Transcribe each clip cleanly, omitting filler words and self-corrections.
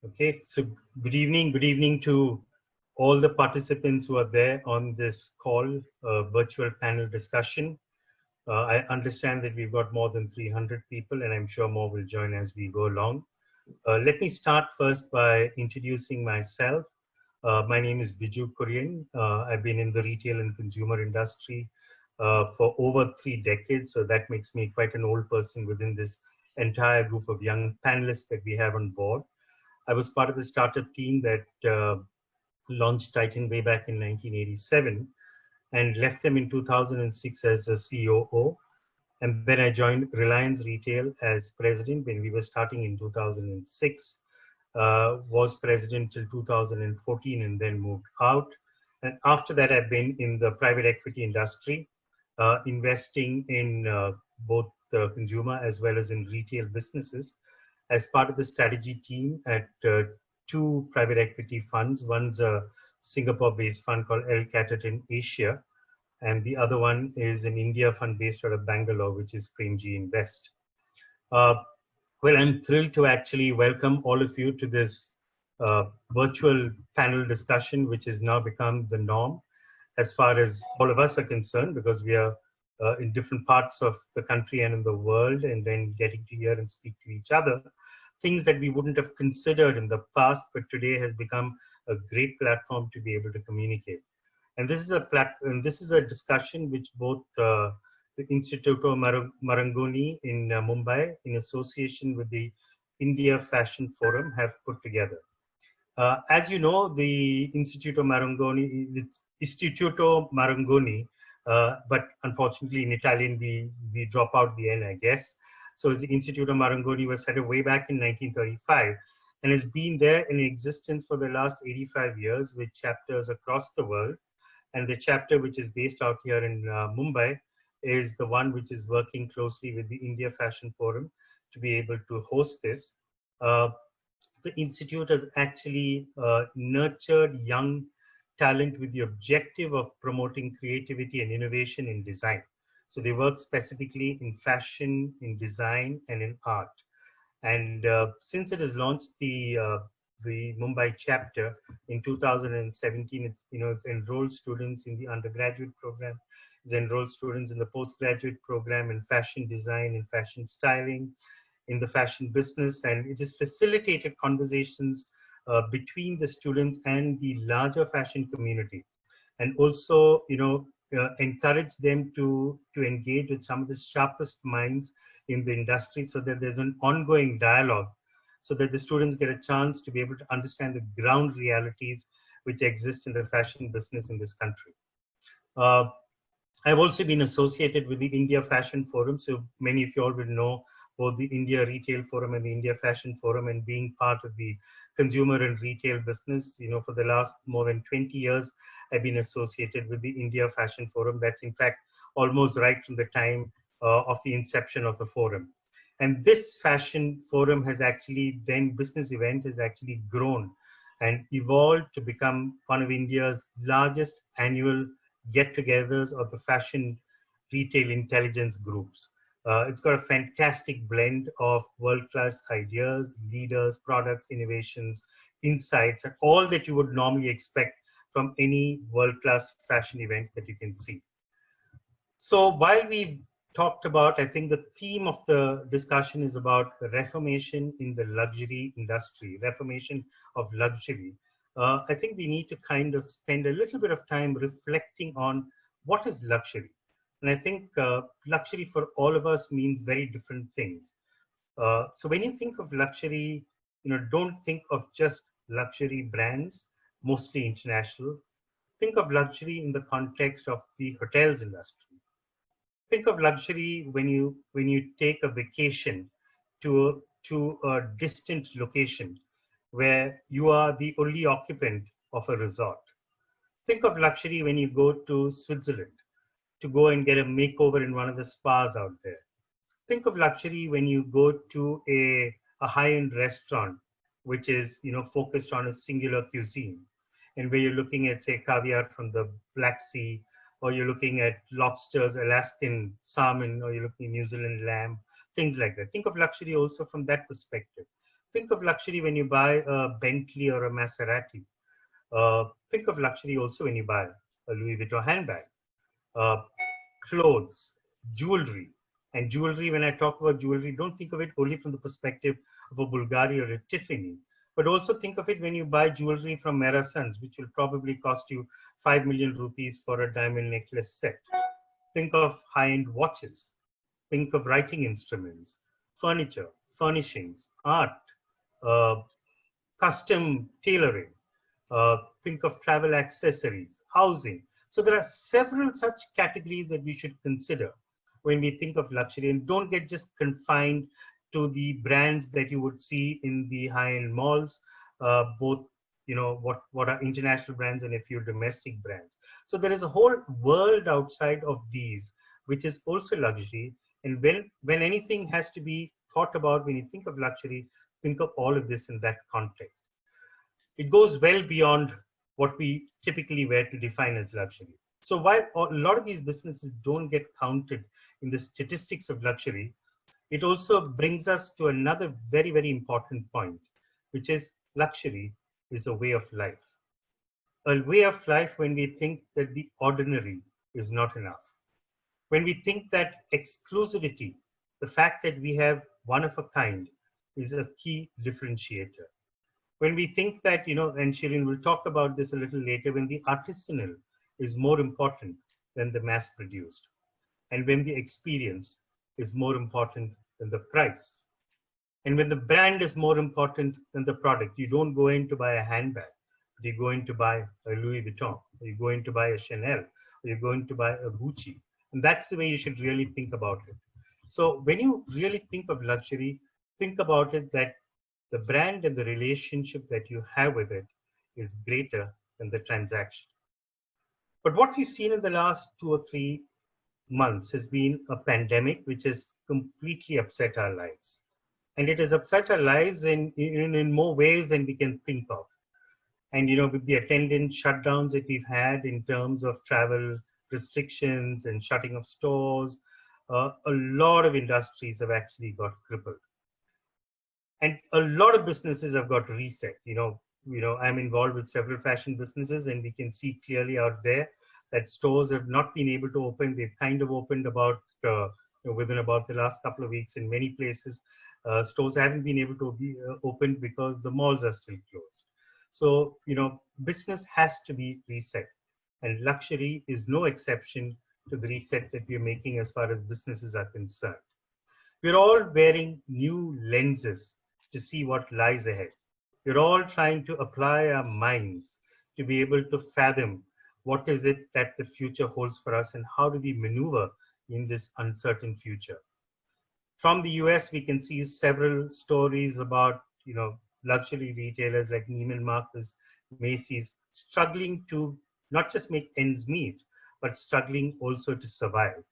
Okay, so good evening to all the participants who are there on this call, virtual panel discussion. I understand that we've got more than 300 people, and I'm sure more will join as we go along. Let me start first by introducing myself. My name is Biju Kurian. I've been in the retail and consumer industry for over 3 decades, so that makes me quite an old person within this entire group of young panelists that we have on board. I was part of the startup team that launched Titan way back in 1987 and left them in 2006 as a COO. And then I joined Reliance Retail as president when we were starting in 2006, was president till 2014 and then moved out. And after that, I've been in the private equity industry, investing in both the consumer as well as in retail businesses as part of the strategy team at two private equity funds. One's a Singapore-based fund called El Catterton Asia, and the other one is an India fund based out of Bangalore, which is Premji Invest. Well, I'm thrilled to actually welcome all of you to this virtual panel discussion, which has now become the norm as far as all of us are concerned, because we are in different parts of the country and in the world, and then getting to hear and speak to each other. Things that we wouldn't have considered in the past, but today has become a great platform to be able to communicate. And this is a discussion which both the Instituto Marangoni in Mumbai, in association with the India Fashion Forum, have put together. As you know, the Instituto Marangoni, but unfortunately in Italian we drop out the N, I guess. So the Instituto Marangoni was set up way back in 1935 and has been there in existence for the last 85 years with chapters across the world. And the chapter which is based out here in Mumbai is the one which is working closely with the India Fashion Forum to be able to host this. The Institute has actually nurtured young talent with the objective of promoting creativity and innovation in design. So they work specifically in fashion, in design, and in art. And since it has launched the Mumbai chapter in 2017, it's enrolled students in the undergraduate program, it's enrolled students in the postgraduate program in fashion design and fashion styling, in the fashion business, and it has facilitated conversations between the students and the larger fashion community, and also encourage them to engage with some of the sharpest minds in the industry, so that there's an ongoing dialogue, so that the students get a chance to be able to understand the ground realities which exist in the fashion business in this country. I've also been associated with the India Fashion Forum, so many of you all will know both the India Retail Forum and the India Fashion Forum, and being part of the consumer and retail business, for the last more than 20 years, I've been associated with the India Fashion Forum. That's in fact almost right from the time of the inception of the forum. And this fashion forum has actually, then business event has actually grown and evolved to become one of India's largest annual get-togethers of the fashion retail intelligence groups. It's got a fantastic blend of world-class ideas, leaders, products, innovations, insights, and all that you would normally expect from any world-class fashion event that you can see. So while we talked about, I think the theme of the discussion is about reformation in the luxury industry, reformation of luxury. I think we need to kind of spend a little bit of time reflecting on what is luxury. And I think luxury for all of us means very different things. So when you think of luxury, don't think of just luxury brands, mostly international. Think of luxury in the context of the hotels industry. Think of luxury when you take a vacation to a distant location where you are the only occupant of a resort. Think of luxury when you go to Switzerland to go and get a makeover in one of the spas out there. Think of luxury when you go to a high-end restaurant, which is focused on a singular cuisine, and where you're looking at, say, caviar from the Black Sea, or you're looking at lobsters, Alaskan salmon, or you're looking at New Zealand lamb, things like that. Think of luxury also from that perspective. think of luxury when you buy a Bentley or a Maserati. Think of luxury also when you buy a Louis Vuitton handbag, uh, clothes, jewelry. And jewelry, when I talk about jewelry, don't think of it only from the perspective of a Bulgari or a Tiffany, but also think of it when you buy jewelry from Mera Sons, which will probably cost you 5 million rupees for a diamond necklace set. Think of high-end watches. Think of writing instruments, furniture, furnishings, art, uh, custom tailoring. Think of travel accessories, housing. So there are several such categories that we should consider when we think of luxury, and don't get just confined to the brands that you would see in the high-end malls, both what are international brands and a few domestic brands. So there is a whole world outside of these, which is also luxury. And when anything has to be thought about, when you think of luxury, think of all of this in that context. It goes well beyond what we typically were to define as luxury. So while a lot of these businesses don't get counted in the statistics of luxury, it also brings us to another very, very important point, which is luxury is a way of life. A way of life when we think that the ordinary is not enough. When we think that exclusivity, the fact that we have one of a kind, is a key differentiator. When we think that, and Shirin will talk about this a little later, when the artisanal is more important than the mass produced, and when the experience is more important than the price, and when the brand is more important than the product, you don't go in to buy a handbag, but you're going to buy a Louis Vuitton, or you're going to buy a Chanel, or you're going to buy a Gucci. And that's the way you should really think about it. So when you really think of luxury, think about it that the brand and the relationship that you have with it is greater than the transaction. But what we've seen in the last 2 or 3 months has been a pandemic which has completely upset our lives. And it has upset our lives in more ways than we can think of. And with the attendant shutdowns that we've had in terms of travel restrictions and shutting of stores, a lot of industries have actually got crippled. And a lot of businesses have got reset. I'm involved with several fashion businesses, and we can see clearly out there that stores have not been able to open. They've kind of opened about within about the last couple of weeks. In many places, stores haven't been able to be opened because the malls are still closed. So business has to be reset, and luxury is no exception to the reset that we're making as far as businesses are concerned. We're all wearing new lenses to see what lies ahead. We're all trying to apply our minds to be able to fathom what is it that the future holds for us and how do we maneuver in this uncertain future. From the US, we can see several stories about, luxury retailers like Neiman Marcus, Macy's, struggling to not just make ends meet, but struggling also to survive.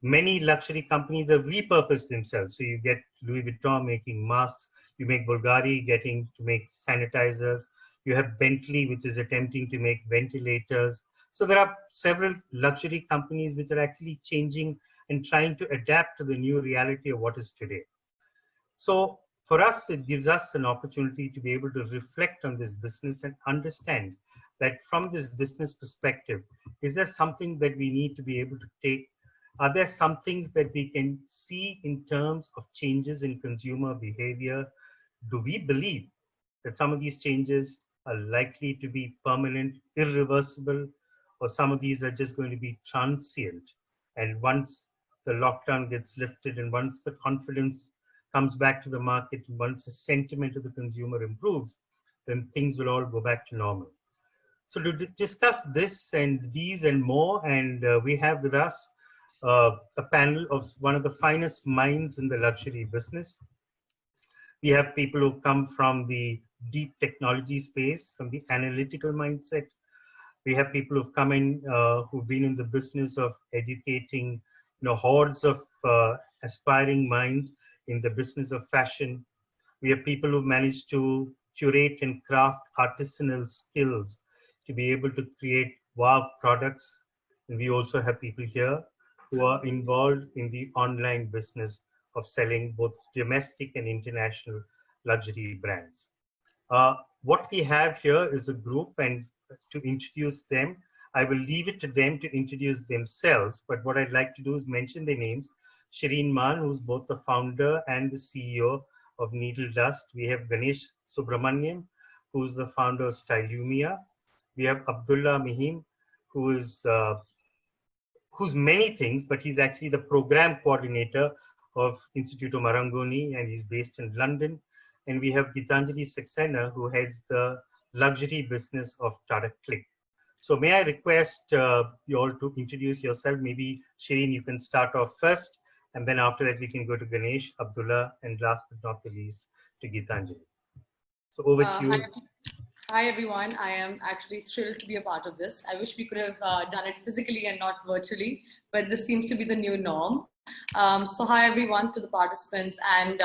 Many luxury companies have repurposed themselves. So you get Louis Vuitton making masks, you make Bulgari getting to make sanitizers, you have Bentley, which is attempting to make ventilators. So there are several luxury companies which are actually changing and trying to adapt to the new reality of what is today. So for us, it gives us an opportunity to be able to reflect on this business and understand that from this business perspective, is there something that we need to be able to take? Are there some things that we can see in terms of changes in consumer behavior? Do we believe that some of these changes are likely to be permanent, irreversible, or some of these are just going to be transient? And once the lockdown gets lifted and once the confidence comes back to the market, and once the sentiment of the consumer improves, then things will all go back to normal. So to discuss this and these and more, and we have with us a panel of one of the finest minds in the luxury business. We have people who come from the deep technology space, from the analytical mindset. We have people who've come in, who've been in the business of educating, hordes of aspiring minds in the business of fashion. We have people who've managed to curate and craft artisanal skills to be able to create wow products. And we also have people here who are involved in the online business of selling both domestic and international luxury brands. What we have here is a group, and to introduce them, I will leave it to them to introduce themselves. But what I'd like to do is mention their names. Shireen Maan, who's both the founder and the CEO of Needle Dust. We have Ganesh Subramanian, who's the founder of Stylumia. We have Abdullah Mihim, who's many things, but he's actually the program coordinator of Instituto Marangoni, and he's based in London. And we have Gitanjali Saxena, who heads the luxury business of Tata Click. So may I request you all to introduce yourself? Maybe Shireen, you can start off first, and then after that we can go to Ganesh, Abdullah, and last but not the least to Gitanjali. So over to you. Hi everyone, I am actually thrilled to be a part of this. I wish we could have done it physically and not virtually, but this seems to be the new norm. So hi everyone to the participants and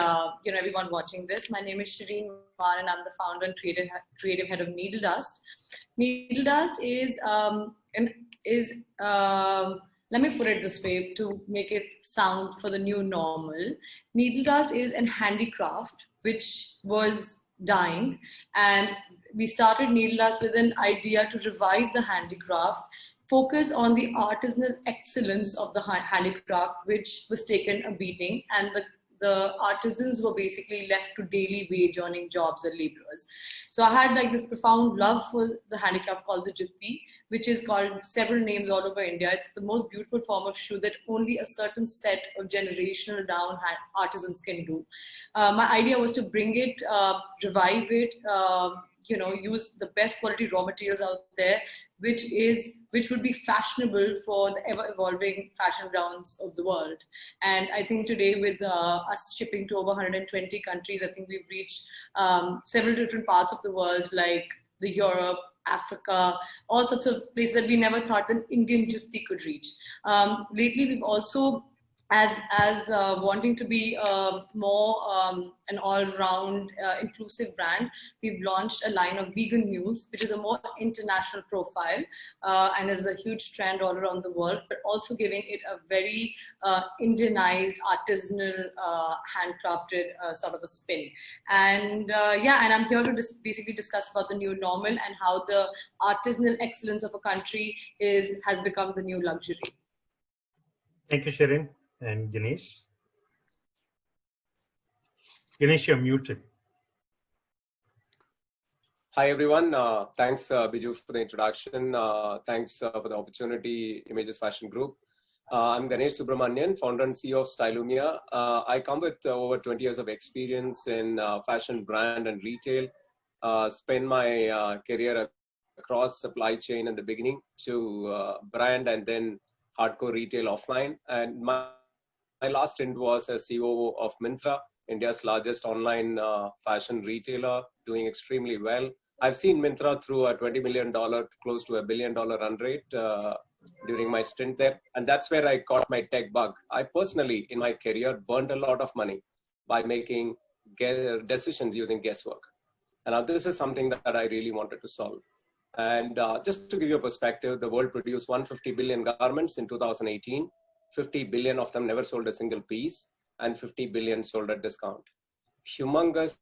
everyone watching this. My name is Shireen Maan and I'm the founder and creative head of Needle Dust. Needle Dust is let me put it this way to make it sound for the new normal. Needle Dust is an handicraft which was dying, and we started Needle Dust with an idea to revive the handicraft, focus on the artisanal excellence of the handicraft, which was taken a beating, and the artisans were basically left to daily wage earning jobs or laborers. So I had like this profound love for the handicraft called the Jutti, which is called several names all over India. It's the most beautiful form of shoe that only a certain set of generational down artisans can do. My idea was to bring it, revive it, use the best quality raw materials out there, which would be fashionable for the ever-evolving fashion grounds of the world. And I think today with us shipping to over 120 countries, I think we've reached several different parts of the world, like the Europe, Africa, all sorts of places that we never thought an Indian Jutti could reach. Lately, we've also, as wanting to be more an all-round inclusive brand, we've launched a line of vegan mules, which is a more international profile and is a trend trend all around the world, but also giving it a very Indianized, artisanal, handcrafted sort of a spin. And and I'm here to basically discuss about the new normal and how the artisanal excellence of a country has become the new luxury. Thank you, Shireen. And Ganesh? Ganesh, you're muted. Hi, everyone. Thanks, Biju, for the introduction. Thanks for the opportunity, Images Fashion Group. I'm Ganesh Subramanian, founder and CEO of Stylumia. I come with over 20 years of experience in fashion, brand, and retail. Spent my career across supply chain in the beginning to brand and then hardcore retail offline. And my last stint was as CEO of Myntra, India's largest online fashion retailer, doing extremely well. I've seen Myntra through a $20 million, close to $1 billion run rate during my stint there. And that's where I caught my tech bug. I personally, in my career, burned a lot of money by making decisions using guesswork. And this is something that I really wanted to solve. And just to give you a perspective, the world produced 150 billion garments in 2018. 50 billion of them never sold a single piece, and 50 billion sold at discount. Humongous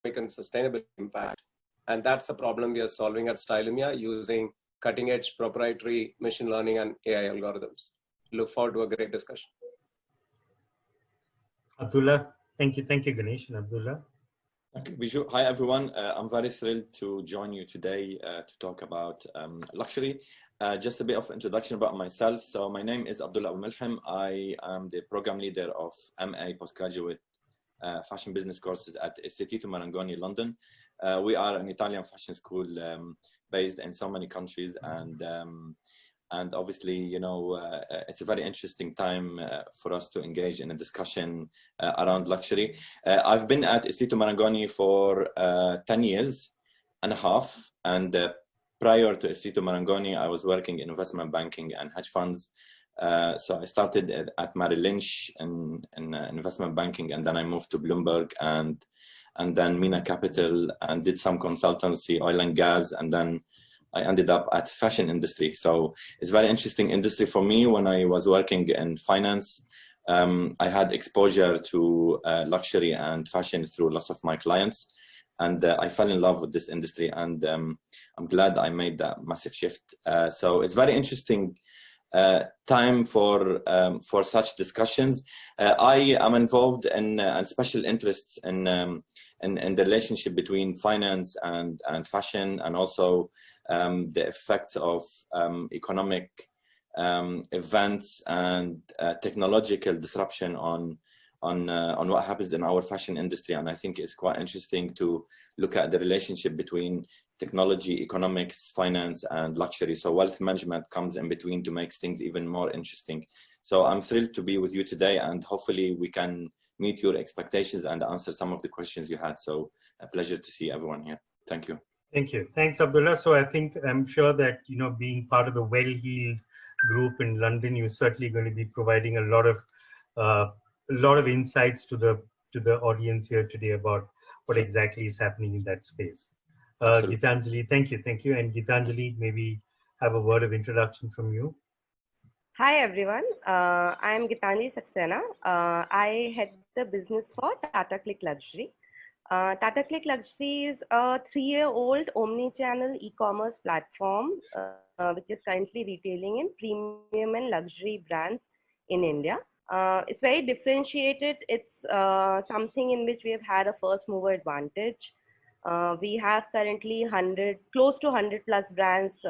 and sustainable impact. And that's the problem we are solving at Stylumia using cutting-edge proprietary machine learning and AI algorithms. Look forward to a great discussion. Abdullah, thank you, Ganesh and Abdullah. Thank you, Biju. Hi, everyone. I'm very thrilled to join you today to talk about luxury. Just a bit of introduction about myself. So my name is Abdullah Al-Milham. I am the program leader of MA postgraduate fashion business courses at Instituto Marangoni, London. We are an Italian fashion school based in so many countries, and obviously, it's a very interesting time for us to engage in a discussion around luxury. I've been at Instituto Marangoni for 10 years and a half, and prior to Instituto Marangoni, I was working in investment banking and hedge funds. So I started at Merrill Lynch in investment banking, and then I moved to Bloomberg and then Mina Capital, and did some consultancy, oil and gas, and then I ended up at fashion industry. So it's a very interesting industry for me. When I was working in finance, I had exposure to luxury and fashion through lots of my clients, and I fell in love with this industry, and I'm glad I made that massive shift. So it's very interesting time for such discussions. I am involved in special interests in the relationship between finance and fashion, and also the effects of economic events and technological disruption on what happens in our fashion industry. And I think it's quite interesting to look at the relationship between technology, economics, finance, and luxury. So wealth management comes in between to make things even more interesting. So I'm thrilled to be with you today, and hopefully we can meet your expectations and answer some of the questions you had. So a pleasure to see everyone here. Thank you. Thank you. Thanks, Abdullah. So I'm sure that, being part of the Well-Heeled group in London, you're certainly going to be providing a lot of insights to the audience here today about what exactly is happening in that space. Gitanjali, thank you. And Gitanjali, maybe have a word of introduction from you. Hi, everyone. I am Gitanjali Saxena. I head the business for Tata Click Luxury. Tata Click Luxury is a 3-year-old omni-channel e-commerce platform, which is currently retailing in premium and luxury brands in India. It's very differentiated. It's something in which we have had a first mover advantage. We have currently close to 100 plus brands,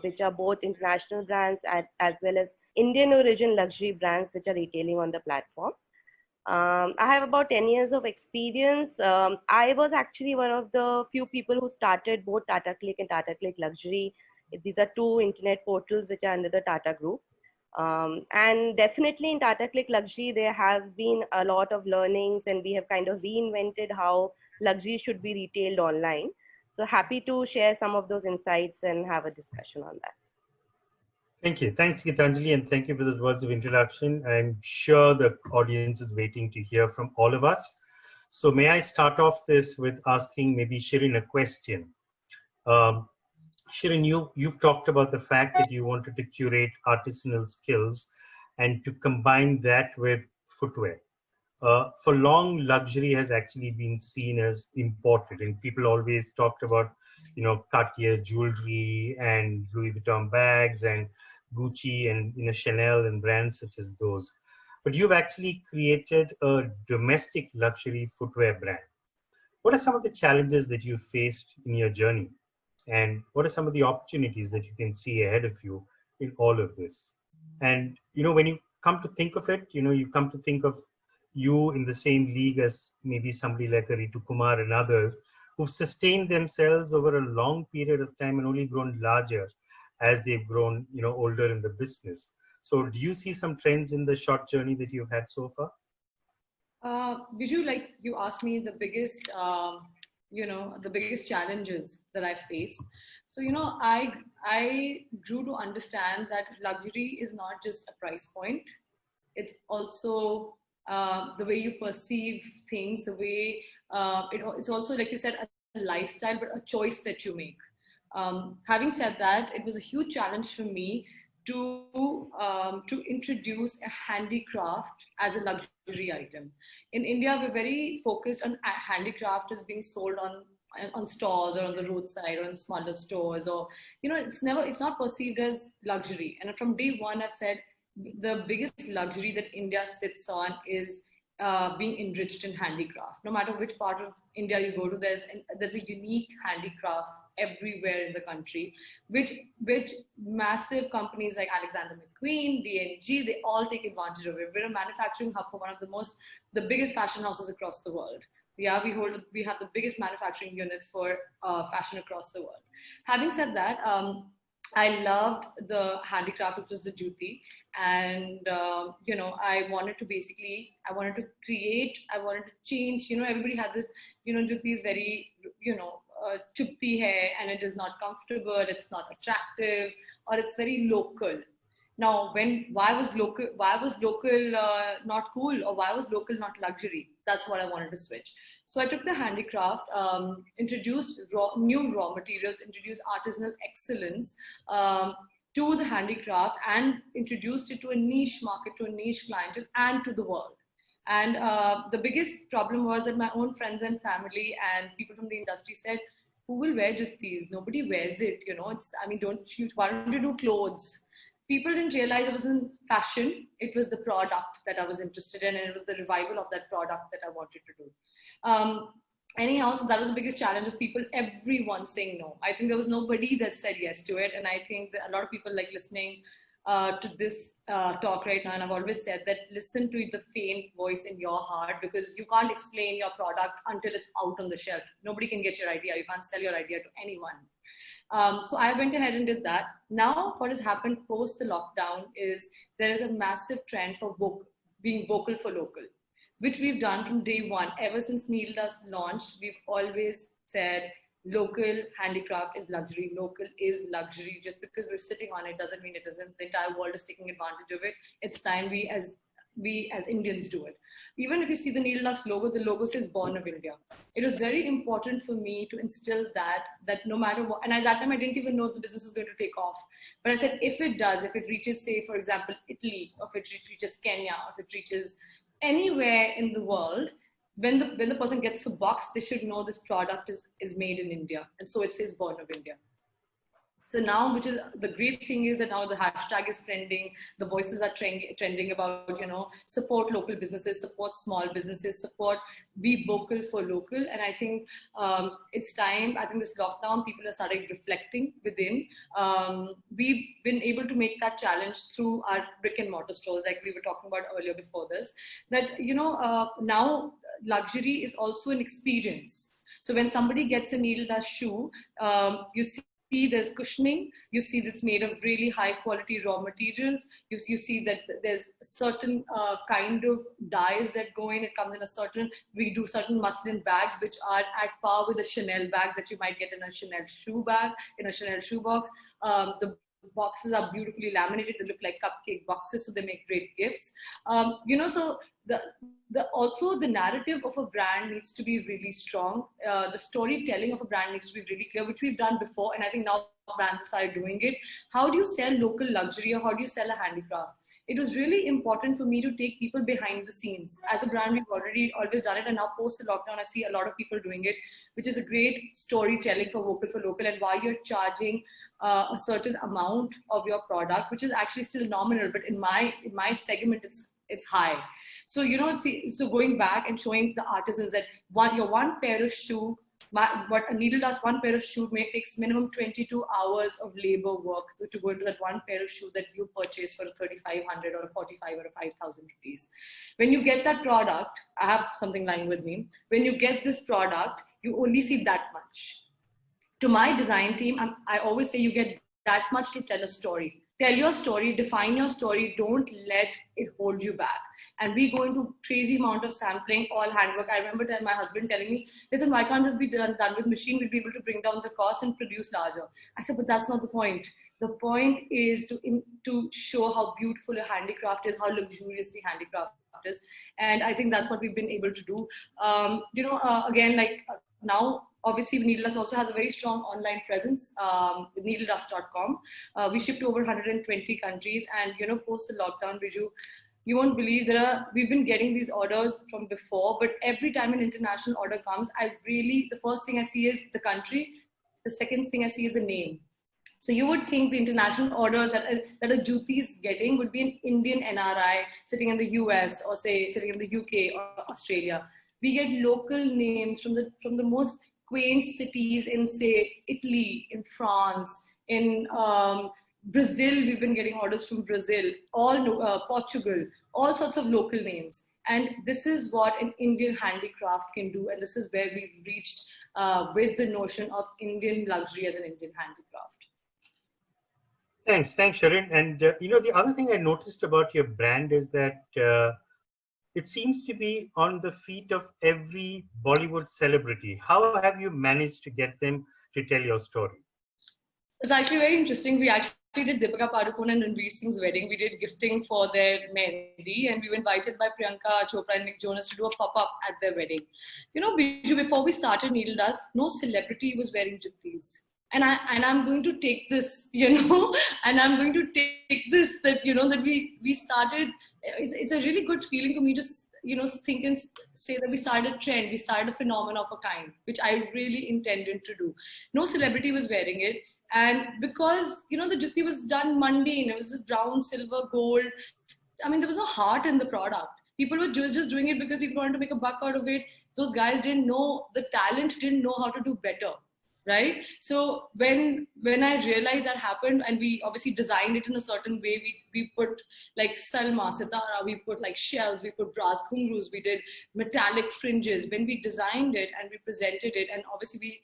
which are both international brands as well as Indian origin luxury brands, which are retailing on the platform. I have about 10 years of experience. I was actually one of the few people who started both Tata Click and Tata Click Luxury. These are two internet portals which are under the Tata Group. And definitely in Tata Click Luxury, there have been a lot of learnings, and we have kind of reinvented how luxury should be retailed online. So happy to share some of those insights and have a discussion on that. Thank you. Thanks, Gitanjali, and thank you for those words of introduction. I'm sure the audience is waiting to hear from all of us. So may I start off this with asking maybe Shirin a question? Shirin, you've talked about the fact that you wanted to curate artisanal skills and to combine that with footwear. For long, luxury has actually been seen as imported, and people always talked about, Cartier jewelry and Louis Vuitton bags and Gucci and Chanel and brands such as those. But you've actually created a domestic luxury footwear brand. What are some of the challenges that you faced in your journey? And what are some of the opportunities that you can see ahead of you in all of this? And, when you come to think of it, you come to think of you in the same league as maybe somebody like a Ritu Kumar and others who've sustained themselves over a long period of time and only grown larger as they've grown, older in the business. So do you see some trends in the short journey that you've had so far? Viju, like you asked me the biggest, the biggest challenges that I faced. So, I grew to understand that luxury is not just a price point. It's also the way you perceive things, the way it's also, like you said, a lifestyle, but a choice that you make. Having said that, it was a huge challenge for me to introduce a handicraft as a luxury item. In India, we're very focused on handicraft as being sold on stalls or on the roadside or in smaller stores, or it's not perceived as luxury. And from day one, I've said the biggest luxury that India sits on is being enriched in handicraft. No matter which part of India you go to, there's a unique handicraft everywhere in the country, which massive companies like Alexander McQueen, D&G, they all take advantage of it. We're a manufacturing hub for one of the biggest fashion houses across the world. Yeah, we have the biggest manufacturing units for fashion across the world. Having said that, I loved the handicraft, which was the juti, and I wanted to change. Everybody had this, juti is very, chupti hai, and it is not comfortable, it's not attractive, or it's very local. Now, why was local not cool, or why was local not luxury? That's what I wanted to switch. So I took the handicraft, introduced new raw materials, introduced artisanal excellence, to the handicraft and introduced it to a niche market, to a niche clientele, and to the world. And the biggest problem was that my own friends and family and people from the industry said, who will wear juttis? Nobody wears it, you know. It's, I mean, why don't you do clothes? People didn't realize it wasn't fashion. It was the product that I was interested in, and it was the revival of that product that I wanted to do. Anyhow, so that was the biggest challenge of people, everyone saying no. I think there was nobody that said yes to it. And I think that a lot of people like listening to this talk right now. And I've always said that listen to the faint voice in your heart, because you can't explain your product until it's out on the shelf. Nobody can get your idea. You can't sell your idea to anyone. So I went ahead and did that. Now what has happened post the lockdown is there is a massive trend for being vocal for local, which we've done from day one. Ever since Needle Dust launched, we've always said local handicraft is luxury. Local is luxury. Just because we're sitting on it doesn't mean it isn't. The entire world is taking advantage of it. It's time we as Indians do it. Even if you see the Needle Dust logo, the logo says Born of India. It was very important for me to instill that no matter what, and at that time I didn't even know the business is going to take off. But I said, if it does, if it reaches, say, for example, Italy, or if it reaches Kenya, or if it reaches anywhere in the world, when the person gets the box, they should know this product is made in India. And so it says Born of India. So now, which is the great thing, is that now the hashtag is trending, the voices are trending about, you know, support local businesses, support small businesses, be vocal for local. And I think it's time. I think this lockdown, people are starting reflecting within. We've been able to make that challenge through our brick and mortar stores, like we were talking about earlier before this, that, you know, now luxury is also an experience. So when somebody gets a Needle Dust shoe, you see there's cushioning, you see that's made of really high quality raw materials, you see that there's certain kind of dyes that go in, it comes in a certain, we do certain muslin bags which are at par with a Chanel bag that you might get in a Chanel shoe bag, in a Chanel shoe box. The boxes are beautifully laminated, they look like cupcake boxes, so they make great gifts. You know, so also the narrative of a brand needs to be really strong. The storytelling of a brand needs to be really clear, which we've done before, and I think now brands started doing it. How do you sell local luxury, or how do you sell a handicraft? It was really important for me to take people behind the scenes. As a brand, we've already always done it, and now post the lockdown, I see a lot of people doing it, which is a great storytelling for vocal for local, and why you're charging a certain amount of your product, which is actually still nominal, but in my segment, it's high. So, you know, so going back and showing the artisans that your one pair of shoe, what a Needle Dust, one pair of shoe takes minimum 22 hours of labor work to go into that one pair of shoe that you purchase for 3,500 or 45 or 5,000 rupees. When you get that product, I have something lying with me. When you get this product, you only see that much. To my design team, I always say you get that much to tell a story. Tell your story, define your story, don't let it hold you back. And we go into crazy amount of sampling, all handwork. I remember my husband telling me, listen, why can't this be done with machine? We'll be able to bring down the cost and produce larger. I said, but that's not the point. The point is to show how beautiful a handicraft is, how luxurious the handicraft is. And I think that's what we've been able to do. You know, again, like now, obviously, Needle Dust also has a very strong online presence with Needledust.com. We ship to over 120 countries, and, you know, post the lockdown, Biju, you won't believe we've been getting these orders from before, but every time an international order comes, the first thing I see is the country. The second thing I see is the name. So you would think the international orders that a Jyoti is getting would be an Indian NRI sitting in the US, or say sitting in the UK or Australia. We get local names from the most quaint cities in, say, Italy, in France, in Brazil. We've been getting orders from Brazil, Portugal, all sorts of local names. And this is what an Indian handicraft can do. And this is where we've reached with the notion of Indian luxury as an Indian handicraft. Thanks, Sharon. And you know, the other thing I noticed about your brand is that it seems to be on the feet of every Bollywood celebrity. How have you managed to get them to tell your story? It's actually very interesting. We actually did Deepika Padukone and Ranveer Singh's wedding. We did gifting for their mehndi, and we were invited by Priyanka Chopra and Nick Jonas to do a pop-up at their wedding. You know, before we started Needle Dust, no celebrity was wearing juttis. I'm going to take this, and I'm going to take this, that, that we started. It's a really good feeling for me to, think and say that we started a trend, we started a phenomenon of a kind, which I really intended to do. No celebrity was wearing it. And because, the jutti was done mundane, it was just brown, silver, gold. I mean, there was no heart in the product. People were just doing it because people wanted to make a buck out of it. Those guys didn't know, the talent didn't know how to do better, right? So when I realized that happened, and we obviously designed it in a certain way, we put like salma, sitara, we put like shells, we put brass ghungroos, we did metallic fringes. When we designed it and we presented it, and obviously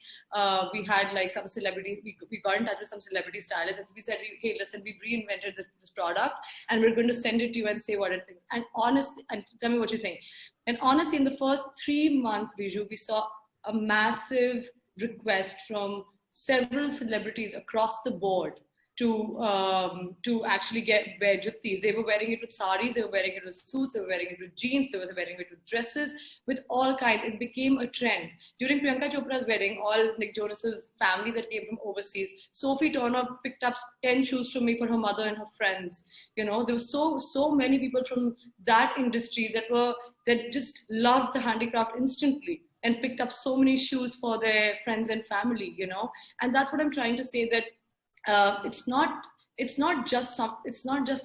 we had like some celebrity, we got in touch with some celebrity stylists, and we said, hey, listen, we've reinvented this product, and we're going to send it to you and say what it thinks. And honestly, and tell me what you think. And honestly, in the first 3 months, Biju, we saw a massive request from several celebrities across the board to actually wear juttis. They were wearing it with saris, they were wearing it with suits, they were wearing it with jeans, they were wearing it with dresses, with all kinds. It became a trend. During Priyanka Chopra's wedding, all Nick Jonas's family that came from overseas, Sophie Turner picked up 10 shoes from me for her mother and her friends. There were so many people from that industry that just loved the handicraft instantly, and picked up so many shoes for their friends and family, and that's what I'm trying to say, that it's not just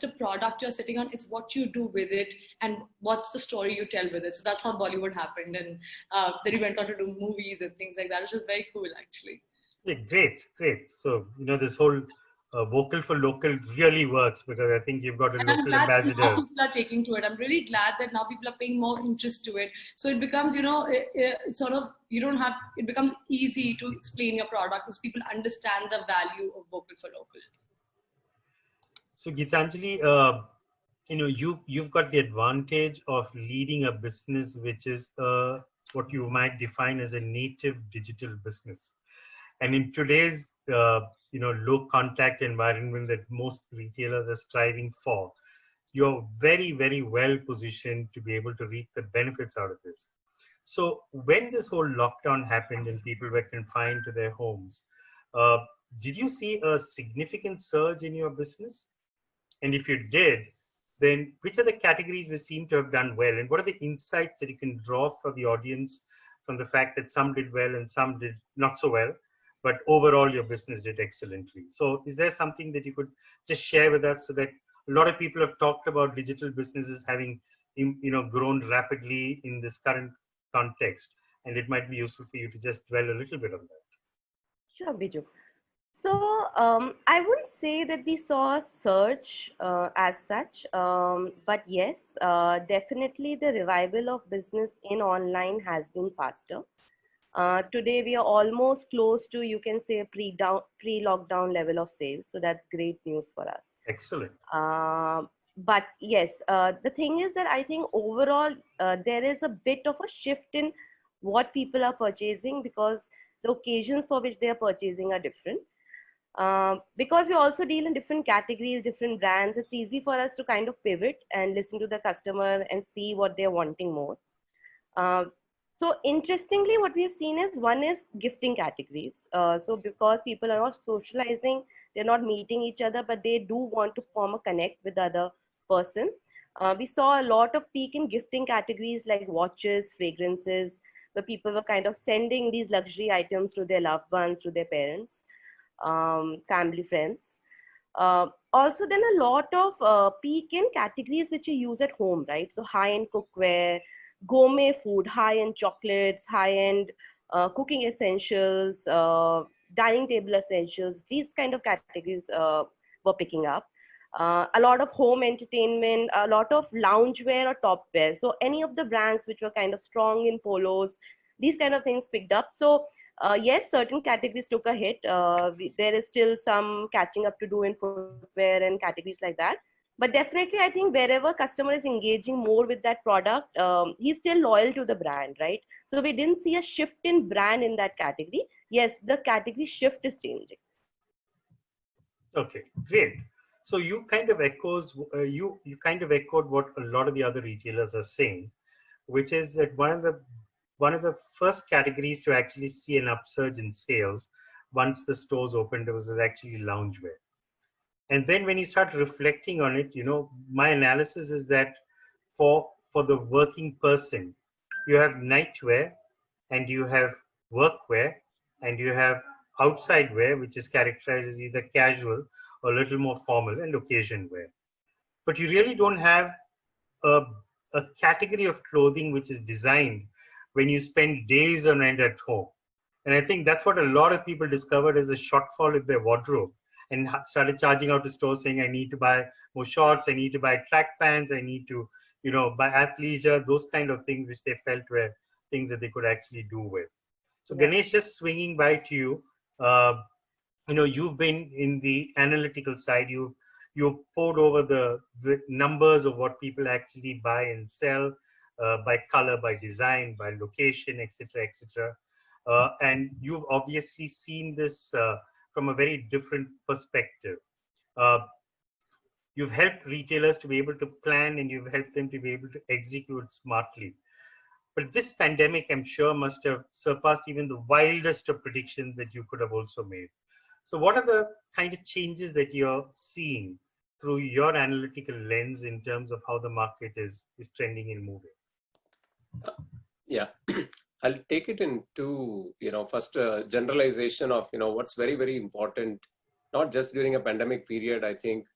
a product you're sitting on, it's what you do with it and what's the story you tell with it. So that's how Bollywood happened, and then we went on to do movies and things like that, which was very cool, actually. Yeah, great. So, this whole vocal for local really works, because I think you've got a local ambassadors. Now people are taking to it. I'm really glad that now people are paying more interest to it. So it becomes, it's sort of, it becomes easy to explain your product because people understand the value of vocal for local. So Gitanjali, you've got the advantage of leading a business which is what you might define as a native digital business. And in today's low contact environment that most retailers are striving for, you're very, very well positioned to be able to reap the benefits out of this. So when this whole lockdown happened and people were confined to their homes, did you see a significant surge in your business? And if you did, then which are the categories which seem to have done well? And what are the insights that you can draw for the audience from the fact that some did well and some did not so well, but overall your business did excellently? So is there something that you could just share with us, so that a lot of people have talked about digital businesses having grown rapidly in this current context, and it might be useful for you to just dwell a little bit on that. Sure, Biju. So I wouldn't say that we saw a surge as such, but yes, definitely the revival of business in online has been faster. Today we are almost close to, you can say, a pre-lockdown level of sales. So that's great news for us. Excellent. But yes, the thing is that I think overall there is a bit of a shift in what people are purchasing, because the occasions for which they are purchasing are different. Because we also deal in different categories, different brands, it's easy for us to kind of pivot and listen to the customer and see what they're wanting more. So interestingly, what we have seen is, one is gifting categories. So because people are not socializing, they're not meeting each other, but they do want to form a connect with the other person. We saw a lot of peak in gifting categories like watches, fragrances, where people were kind of sending these luxury items to their loved ones, to their parents, family, friends. Also, then a lot of peak in categories which you use at home, right? So high-end cookware, gourmet food, high-end chocolates, high-end cooking essentials, dining table essentials. These kind of categories were picking up. A lot of home entertainment, a lot of loungewear or top wear. So any of the brands which were kind of strong in polos, these kind of things picked up. So yes, certain categories took a hit. There is still some catching up to do in footwear and categories like that. But definitely, I think wherever customer is engaging more with that product, he's still loyal to the brand, right? So we didn't see a shift in brand in that category. Yes, the category shift is changing. Okay, great. So you kind of echoed what a lot of the other retailers are saying, which is that one of the first categories to actually see an upsurge in sales once the stores opened, it was actually loungewear. And then when you start reflecting on it, my analysis is that for the working person, you have nightwear and you have workwear and you have outside wear, which is characterized as either casual or a little more formal, and occasion wear. But you really don't have a, a category of clothing which is designed when you spend days on end at home. And I think that's what a lot of people discovered as a shortfall in their wardrobe, and started charging out to stores saying, I need to buy more shorts, I need to buy track pants, I need to, buy athleisure, those kind of things which they felt were things that they could actually do with. So Yeah. Ganesh, just swinging by to you, you've been in the analytical side. You've poured over the numbers of what people actually buy and sell, by color, by design, by location, etc., etc. And you've obviously seen this from a very different perspective. Uh, you've helped retailers to be able to plan, and you've helped them to be able to execute smartly. But this pandemic, I'm sure, must have surpassed even the wildest of predictions that you could have also made. So what are the kind of changes that you're seeing through your analytical lens in terms of how the market is trending and moving? Yeah, I'll take it into, first generalization of, what's very, very important, not just during a pandemic period. I think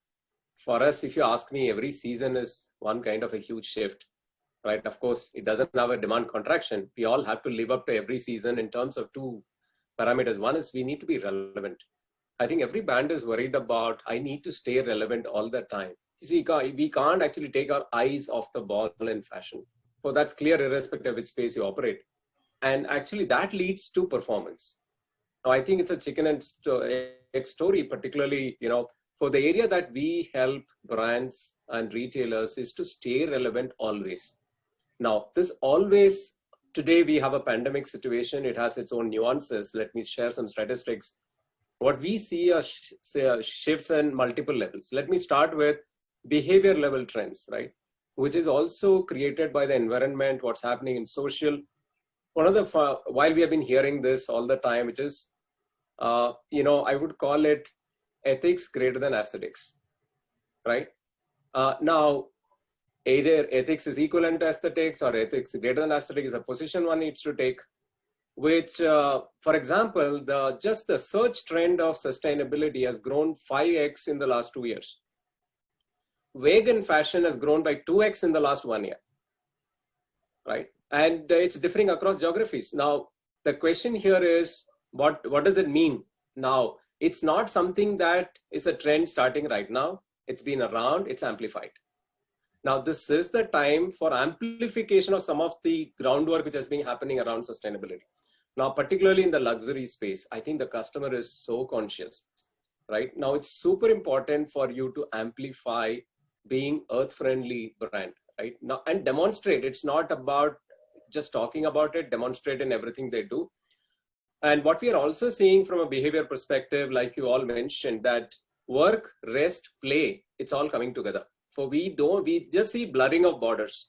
for us, if you ask me, every season is one kind of a huge shift, right? Of course, it doesn't have a demand contraction. We all have to live up to every season in terms of two parameters. One is we need to be relevant. I think every brand is worried about, I need to stay relevant all the time. You see, we can't actually take our eyes off the ball in fashion. So that's clear irrespective of which space you operate. And actually that leads to performance. Now, I think it's a chicken and egg story, particularly, for the area that we help brands and retailers is to stay relevant always. Now, this always, today we have a pandemic situation. It has its own nuances. Let me share some statistics. What we see are shifts in multiple levels. Let me start with behavior level trends, right? Which is also created by the environment, what's happening in social. One of the, while we have been hearing this all the time, which is, I would call it ethics greater than aesthetics, right? Now, either ethics is equivalent to aesthetics or ethics greater than aesthetics is a position one needs to take, which, for example, just the search trend of sustainability has grown 5x in the last 2 years. Vegan fashion has grown by 2x in the last 1 year, right? And it's differing across geographies. Now, the question here is, what does it mean now? It's not something that is a trend starting right now. It's been around, it's amplified. Now, this is the time for amplification of some of the groundwork which has been happening around sustainability. Now, particularly in the luxury space, I think the customer is so conscious, right? Now, it's super important for you to amplify being earth-friendly brand, right? Now, and demonstrate. It's not about just talking about it, demonstrate in everything they do. And what we are also seeing from a behavior perspective, like you all mentioned, that work, rest, play, it's all coming together. So we just see blurring of borders.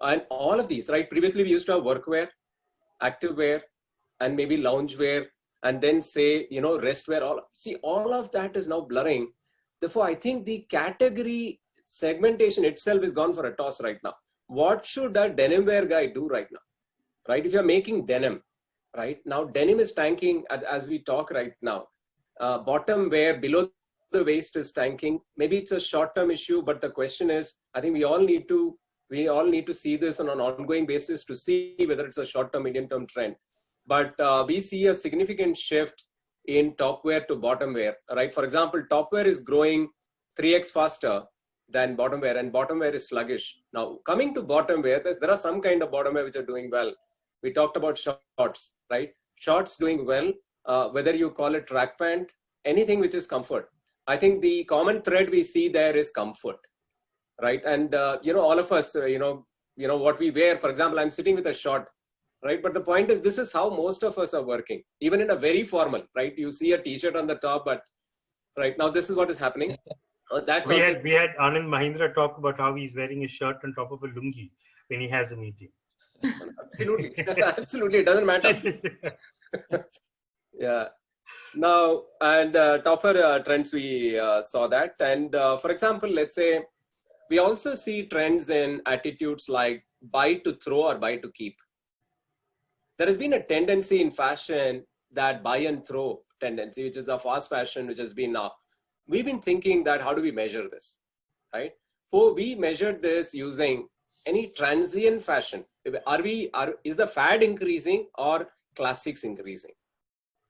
And all of these, right? Previously, we used to have workwear, activewear, and maybe loungewear, and then say, restwear. All of that is now blurring. Therefore, I think the category segmentation itself is gone for a toss right now. What should a denim wear guy do right now, right? If you're making denim, right now, denim is tanking as we talk right now. Bottom wear below the waist is tanking. Maybe it's a short-term issue, but the question is, I think we all need to see this on an ongoing basis to see whether it's a short-term, medium-term trend. But we see a significant shift in top wear to bottom wear, right? For example, top wear is growing 3x faster than bottom wear, and bottom wear is sluggish. Now, coming to bottom wear, there are some kind of bottom wear which are doing well. We talked about shorts, right? Shorts doing well, whether you call it track pant, anything which is comfort. I think the common thread we see there is comfort, right? And, all of us, what we wear, for example, I'm sitting with a short, right? But the point is, this is how most of us are working, even in a very formal, right? You see a t-shirt on the top, but right now, this is what is happening. We had Anand Mahindra talk about how he's wearing a shirt on top of a lungi when he has a meeting. Absolutely. Absolutely. It doesn't matter. Yeah. Now, and tougher trends, we saw that. And for example, let's say we also see trends in attitudes like buy to throw or buy to keep. There has been a tendency in fashion, that buy and throw tendency, which is the fast fashion, which has been now. We've been thinking that how do we measure this, right? So we measured this using any transient fashion. Is the fad increasing or classics increasing?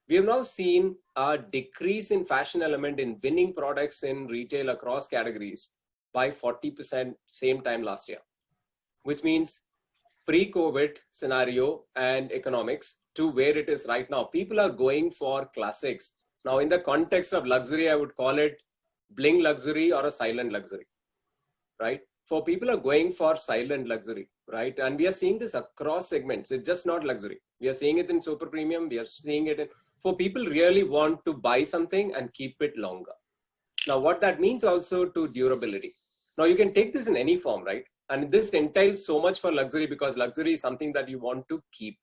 We have now seen a decrease in fashion element in winning products in retail across categories by 40% same time last year, which means pre-COVID scenario and economics to where it is right now. People are going for classics. Now, in the context of luxury, I would call it bling luxury or a silent luxury, right? For people are going for silent luxury, right? And we are seeing this across segments. It's just not luxury. We are seeing it in super premium. We are seeing it in, for people really want to buy something and keep it longer. Now, what that means also to durability. Now, you can take this in any form, right? And this entails so much for luxury because luxury is something that you want to keep.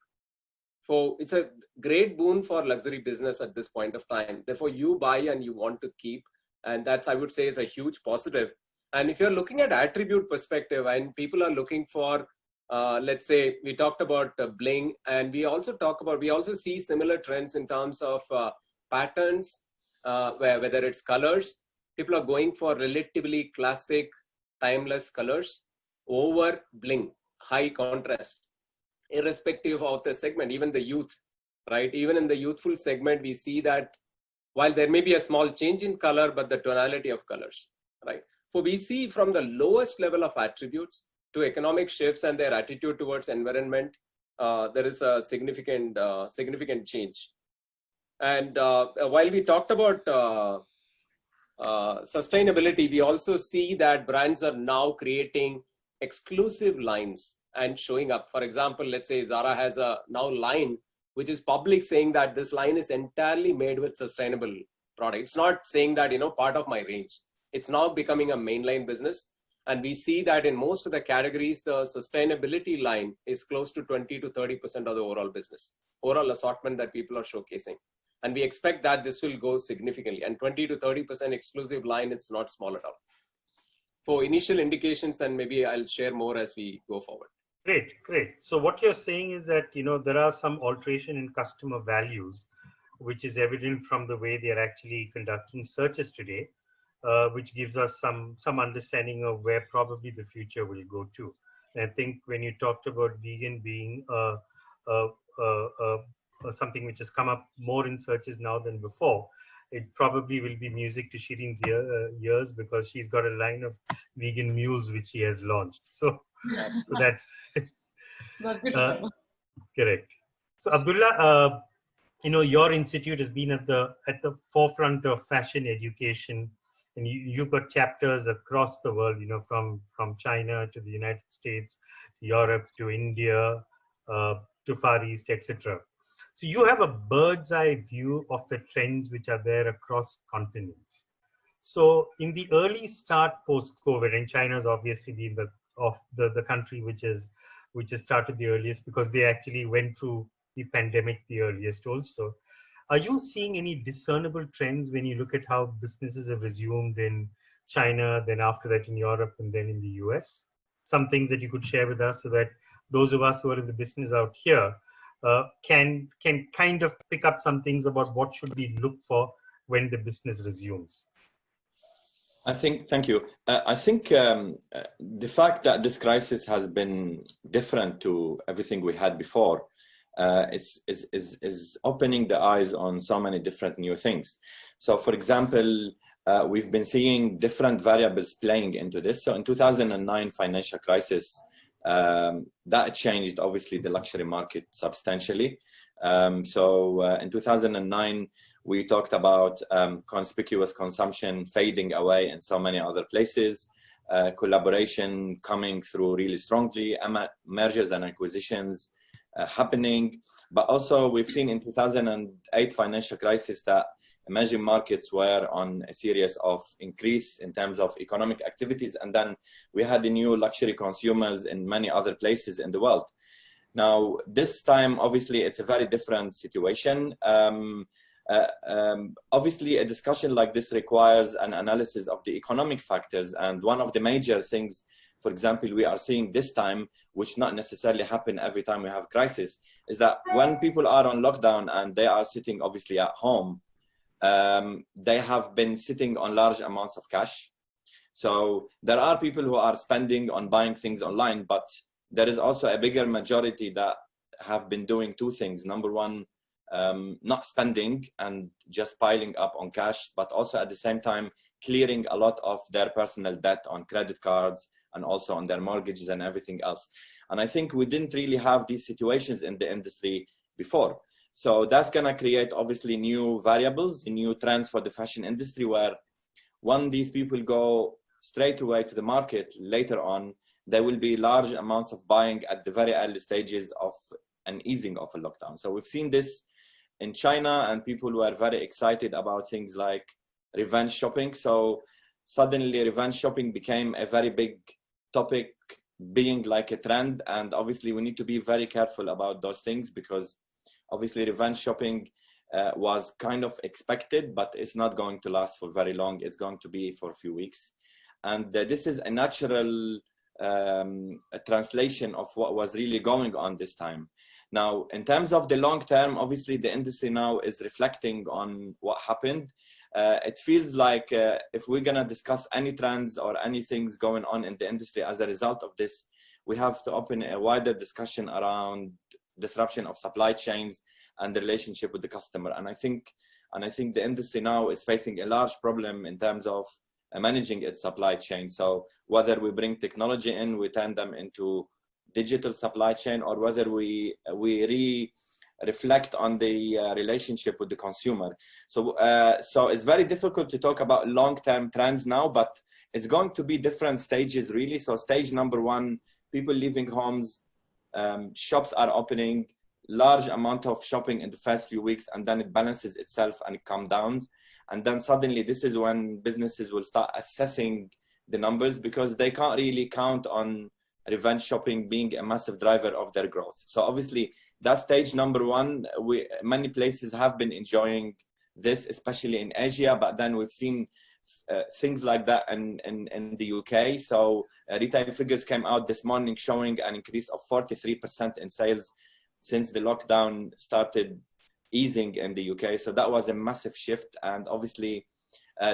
So it's a great boon for luxury business at this point of time. Therefore, you buy and you want to keep. And that's, I would say, is a huge positive. And if you're looking at attribute perspective and people are looking for, let's say, we talked about bling, and we also see similar trends in terms of patterns, whether it's colors. People are going for relatively classic, timeless colors over bling, high contrast, irrespective of the segment, even the youth, right? Even in the youthful segment, we see that while there may be a small change in color, but the tonality of colors, right? So we see from the lowest level of attributes to economic shifts and their attitude towards environment, there is a significant change. And while we talked about sustainability, we also see that brands are now creating exclusive lines and showing up. For example, let's say Zara has a now line which is public, saying that this line is entirely made with sustainable product. It's not saying that, part of my range. It's now becoming a mainline business. And we see that in most of the categories, the sustainability line is close to 20 to 30% of the overall business, overall assortment that people are showcasing. And we expect that this will go significantly. And 20 to 30% exclusive line, it's not small at all. For initial indications, and maybe I'll share more as we go forward. Great. So what you're saying is that, there are some alteration in customer values, which is evident from the way they're actually conducting searches today, which gives us some understanding of where probably the future will go to. And I think when you talked about vegan being something which has come up more in searches now than before, it probably will be music to Shirin's ears because she's got a line of vegan mules which she has launched. So that's good. Correct. So Abdullah, your institute has been at the forefront of fashion education, and you've got chapters across the world, from China to the United States, Europe to India, to Far East, etc. So you have a bird's eye view of the trends which are there across continents. So in the early start post-COVID, and China's obviously been the country which has started the earliest because they actually went through the pandemic the earliest also. Are you seeing any discernible trends when you look at how businesses have resumed in China, then after that in Europe, and then in the US? Some things that you could share with us so that those of us who are in the business out here can kind of pick up some things about what should we look for when the business resumes. Thank you. I think the fact that this crisis has been different to everything we had before is opening the eyes on so many different new things. So for example, we've been seeing different variables playing into this. So in 2009 financial crisis, that changed obviously the luxury market substantially. In 2009, we talked about conspicuous consumption fading away in so many other places, collaboration coming through really strongly, mergers and acquisitions happening. But also we've seen in 2008 financial crisis that emerging markets were on a series of increase in terms of economic activities. And then we had the new luxury consumers in many other places in the world. Now, this time, obviously, it's a very different situation. Obviously, a discussion like this requires an analysis of the economic factors. And one of the major things, for example, we are seeing this time, which not necessarily happen every time we have crisis, is that when people are on lockdown and they are sitting obviously at home, they have been sitting on large amounts of cash. So there are people who are spending on buying things online, but there is also a bigger majority that have been doing two things. Number one, not spending and just piling up on cash, but also at the same time clearing a lot of their personal debt on credit cards and also on their mortgages and everything else. And I think we didn't really have these situations in the industry before. So that's going to create obviously new variables, new trends for the fashion industry, where when these people go straight away to the market later on, there will be large amounts of buying at the very early stages of an easing of a lockdown. So we've seen this in China, and people were very excited about things like revenge shopping. So suddenly revenge shopping became a very big topic, being like a trend. And obviously we need to be very careful about those things, because obviously revenge shopping was kind of expected, but it's not going to last for very long. It's going to be for a few weeks. And this is a natural a translation of what was really going on this time. Now, in terms of the long term, obviously the industry now is reflecting on what happened. It feels like if we're gonna discuss any trends or any things going on in the industry as a result of this, we have to open a wider discussion around disruption of supply chains and the relationship with the customer. And I think the industry now is facing a large problem in terms of managing its supply chain. So whether we bring technology in, we turn them into digital supply chain, or whether we reflect on the relationship with the consumer. So it's very difficult to talk about long-term trends now, but it's going to be different stages really. So stage number one, people leaving homes, shops are opening, large amount of shopping in the first few weeks, and then it balances itself and it comes down. And then suddenly this is when businesses will start assessing the numbers, because they can't really count on revenge shopping being a massive driver of their growth. So obviously that's stage number one. Many places have been enjoying this, especially in Asia, but then we've seen things like that in the UK. So retail figures came out this morning showing an increase of 43% in sales since the lockdown started easing in the UK. So that was a massive shift. And obviously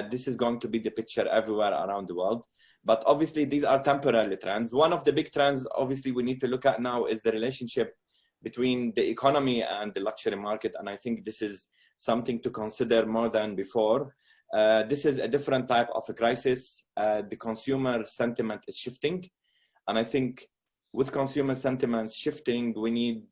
this is going to be the picture everywhere around the world. But obviously these are temporary trends. One of the big trends obviously we need to look at now is the relationship between the economy and the luxury market. And I think this is something to consider more than before. This is a different type of a crisis. The consumer sentiment is shifting. And I think with consumer sentiments shifting, we need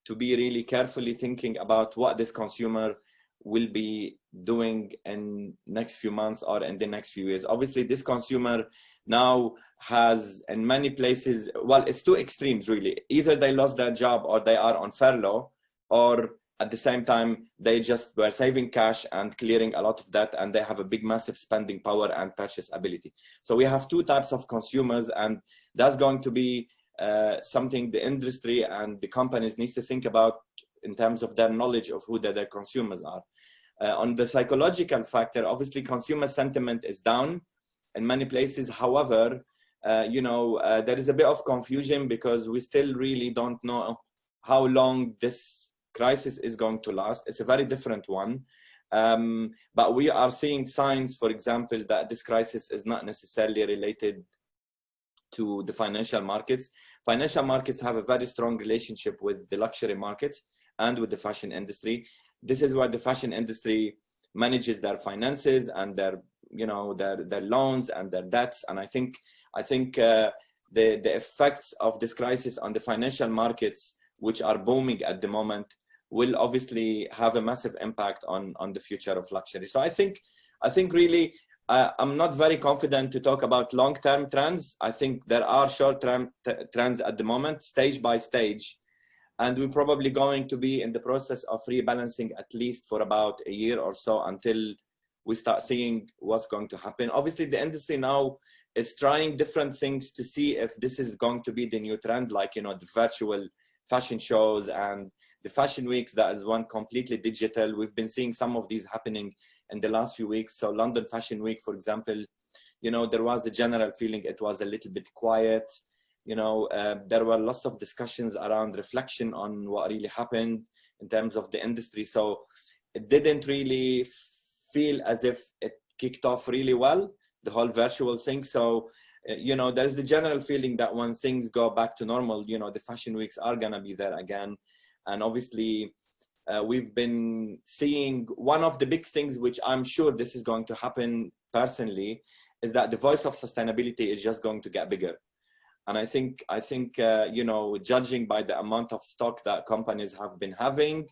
to be really carefully thinking about what this consumer will be doing in next few months or in the next few years. Obviously, this consumer now has in many places, well, it's two extremes really. Either they lost their job or they are on furlough, or at the same time, they just were saving cash and clearing a lot of debt, and they have a big, massive spending power and purchase ability. So we have two types of consumers, and that's going to be something the industry and the companies needs to think about in terms of their knowledge of who their consumers are. On the psychological factor, obviously consumer sentiment is down in many places. However, there is a bit of confusion because we still really don't know how long this crisis is going to last. It's a very different one. But we are seeing signs, for example, that this crisis is not necessarily related to the financial markets. Financial markets have a very strong relationship with the luxury markets and with the fashion industry. This is where the fashion industry manages their finances and their loans and their debts. And I think the effects of this crisis on the financial markets, which are booming at the moment, will obviously have a massive impact on the future of luxury. So I think really, I'm not very confident to talk about long-term trends. I think there are short-term trends at the moment, stage by stage. And we're probably going to be in the process of rebalancing at least for about a year or so until we start seeing what's going to happen. Obviously, the industry now is trying different things to see if this is going to be the new trend, like, the virtual fashion shows and the fashion weeks, that is one completely digital. We've been seeing some of these happening in the last few weeks. So London Fashion Week, for example, you know, there was the general feeling it was a little bit quiet. You know, there were lots of discussions around reflection on what really happened in terms of the industry. So it didn't really feel as if it kicked off really well, the whole virtual thing. So, you know, there's the general feeling that when things go back to normal, you know, the fashion weeks are going to be there again. And obviously, we've been seeing one of the big things, which I'm sure this is going to happen personally, is that the voice of sustainability is just going to get bigger. And I think you know, judging by the amount of stock that companies have been having,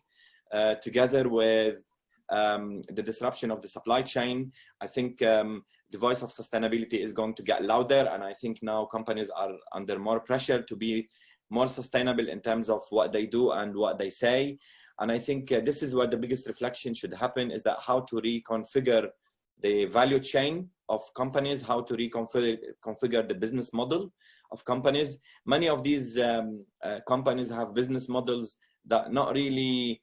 together with the disruption of the supply chain, I think the voice of sustainability is going to get louder. And I think now companies are under more pressure to be more sustainable in terms of what they do and what they say. And I think this is where the biggest reflection should happen, is that how to reconfigure the value chain of companies, how to reconfigure the business model of companies. Many of these companies have business models that not really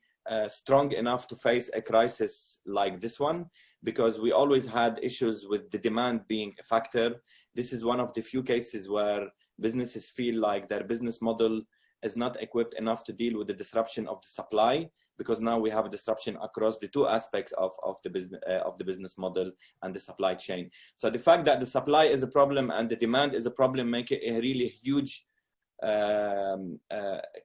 strong enough to face a crisis like this one, because we always had issues with the demand being a factor. This is one of the few cases where businesses feel like their business model is not equipped enough to deal with the disruption of the supply, because now we have a disruption across the two aspects of the business model and the supply chain. So the fact that the supply is a problem and the demand is a problem make it a really huge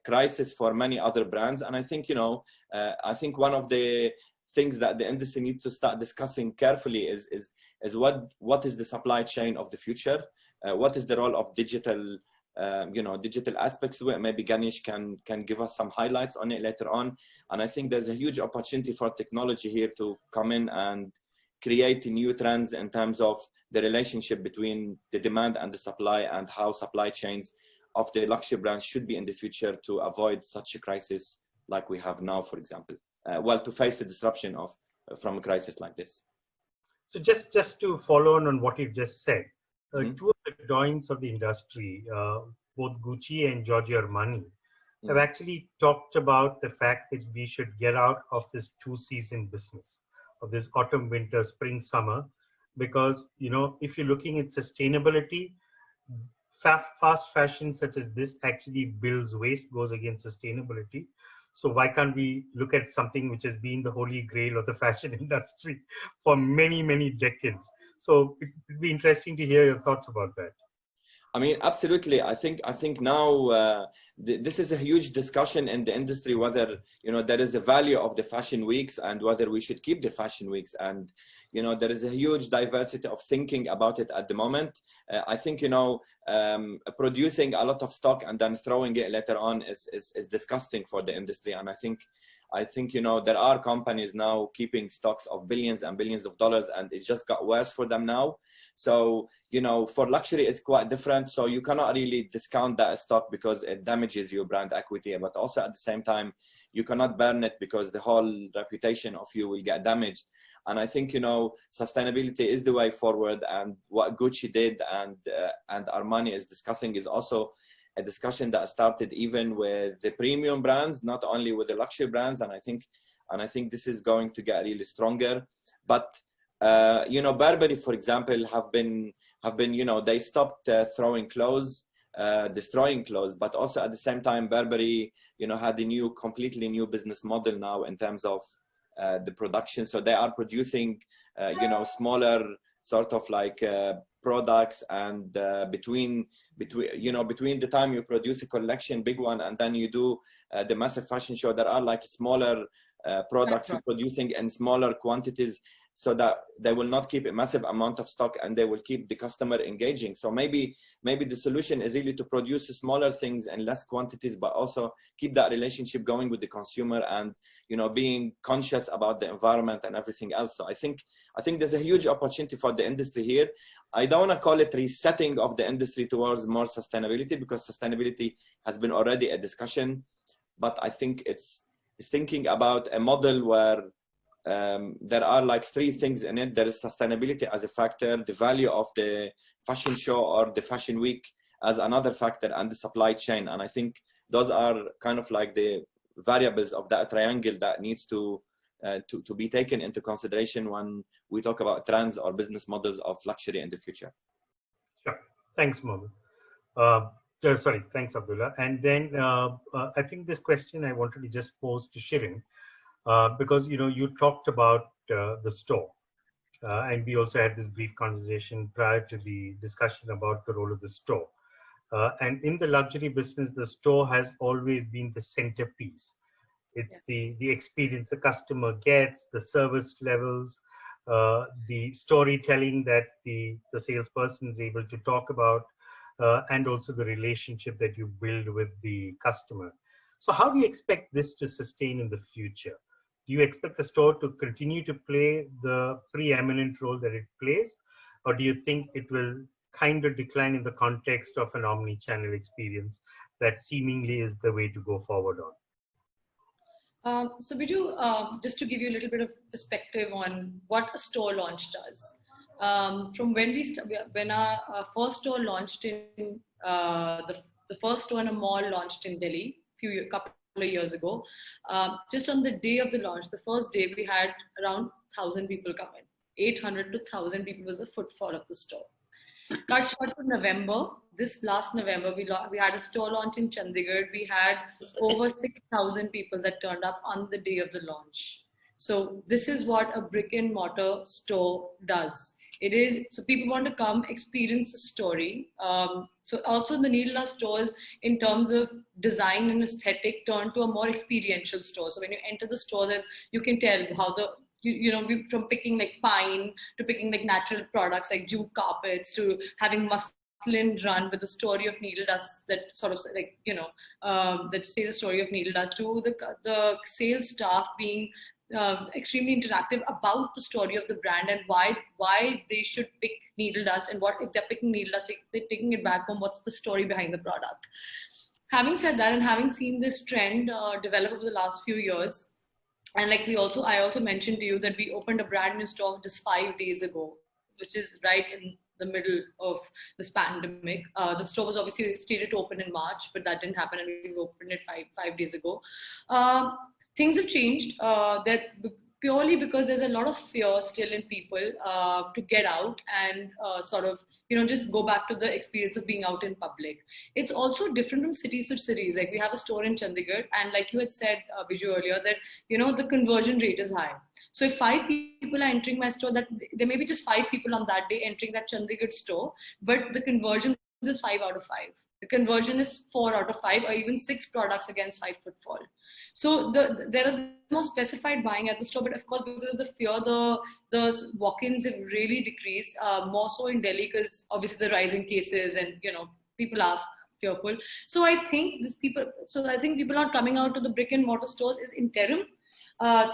crisis for many other brands. And I think, you know, I think one of the things that the industry needs to start discussing carefully is what is the supply chain of the future? What is the role of digital, you know, digital aspects to it? Maybe Ganesh can give us some highlights on it later on. And I think there's a huge opportunity for technology here to come in and create new trends in terms of the relationship between the demand and the supply, and how supply chains of the luxury brands should be in the future to avoid such a crisis like we have now, for example. Well, to face a disruption from a crisis like this. So just to follow on what you've just said, two of the giants of the industry, both Gucci and Giorgio Armani, have actually talked about the fact that we should get out of this two-season business, of this autumn, winter, spring, summer, because, you know, if you're looking at sustainability, fast fashion such as this actually builds waste, goes against sustainability. So why can't we look at something which has been the holy grail of the fashion industry for many, many decades? So it'd be interesting to hear your thoughts about that. I mean, absolutely. I think now this is a huge discussion in the industry, whether, you know, there is a value of the fashion weeks and whether we should keep the fashion weeks. And, you know, there is a huge diversity of thinking about it at the moment. I think, you know, producing a lot of stock and then throwing it later on is disgusting for the industry. And I think, you know, there are companies now keeping stocks of billions and billions of dollars, and it just got worse for them now. So, you know, for luxury, it's quite different. So you cannot really discount that stock because it damages your brand equity, but also at the same time, you cannot burn it because the whole reputation of you will get damaged. And I think, you know, sustainability is the way forward. And what Gucci did and Armani is discussing is also a discussion that started even with the premium brands, not only with the luxury brands. And I think this is going to get really stronger. But you know, Burberry, for example, have been, you know, they stopped throwing clothes, destroying clothes, but also at the same time, Burberry, you know, had a completely new business model now in terms of the production. So they are producing, you know, smaller sort of like products, and between the time you produce a collection, big one, and then you do the massive fashion show, there are like smaller products you're producing in smaller quantities, so that they will not keep a massive amount of stock and they will keep the customer engaging. So maybe the solution is really to produce smaller things in less quantities, but also keep that relationship going with the consumer and, you know, being conscious about the environment and everything else. So I think there's a huge opportunity for the industry here. I don't want to call it resetting of the industry towards more sustainability, because sustainability has been already a discussion, but I think it's thinking about a model where there are like three things in it. There is sustainability as a factor, the value of the fashion show or the fashion week as another factor, and the supply chain. And I think those are kind of like the variables of that triangle that needs to be taken into consideration when we talk about trends or business models of luxury in the future. Sure. Thanks, Mohammed. Sorry, thanks, Abdullah. And then I think this question I wanted to just pose to Shirin, because you talked about the store, and we also had this brief conversation prior to the discussion about the role of the store. And in the luxury business, the store has always been the centerpiece. It's the experience the customer gets, the service levels, the storytelling that the salesperson is able to talk about, and also the relationship that you build with the customer. So how do you expect this to sustain in the future? Do you expect the store to continue to play the preeminent role that it plays? Or do you think it will kind of decline in the context of an omni-channel experience that seemingly is the way to go forward on? So Biju, just to give you a little bit of perspective on what a store launch does. From when our first store launched in, the first store in a mall launched in Delhi couple of years ago, just on the day of the launch, the first day, we had around 1,000 people come in. 800 to 1,000 people was the footfall of the store. Cut short to November, this last November, we had a store launch in Chandigarh. We had over 6,000 people that turned up on the day of the launch. So this is what a brick and mortar store does. It is, so people want to come experience a story. So also the Needle Dust stores, in terms of design and aesthetic, turn to a more experiential store. So when you enter the store, you can tell how from picking like pine to picking like natural products like jute carpets to having muslin run with the story of Needle Dust that sort of like, that say the story of Needle Dust, to the sales staff being extremely interactive about the story of the brand and why they should pick Needle Dust, and what if they're picking Needle Dust, if they're taking it back home, what's the story behind the product. Having said that, and having seen this trend develop over the last few years, and like I also mentioned to you that we opened a brand new store just 5 days ago, which is right in the middle of this pandemic. The store was obviously slated to open in March, but that didn't happen, and we opened it five days ago. Things have changed that purely because there's a lot of fear still in people to get out and sort of, just go back to the experience of being out in public. It's also different from cities to cities. Like we have a store in Chandigarh, and like you had said, Biju, earlier, that, the conversion rate is high. So if 5 people are entering my store, that there may be just 5 people on that day entering that Chandigarh store, but the conversion is 5 out of 5. The conversion is 4 out of 5, or even 6 products against 5 footfall. So there is more specified buying at the store, but of course, because of the fear, the walk-ins have really decreased, more so in Delhi, because obviously the rising cases and, people are fearful. So I think people not coming out to the brick and mortar stores is interim.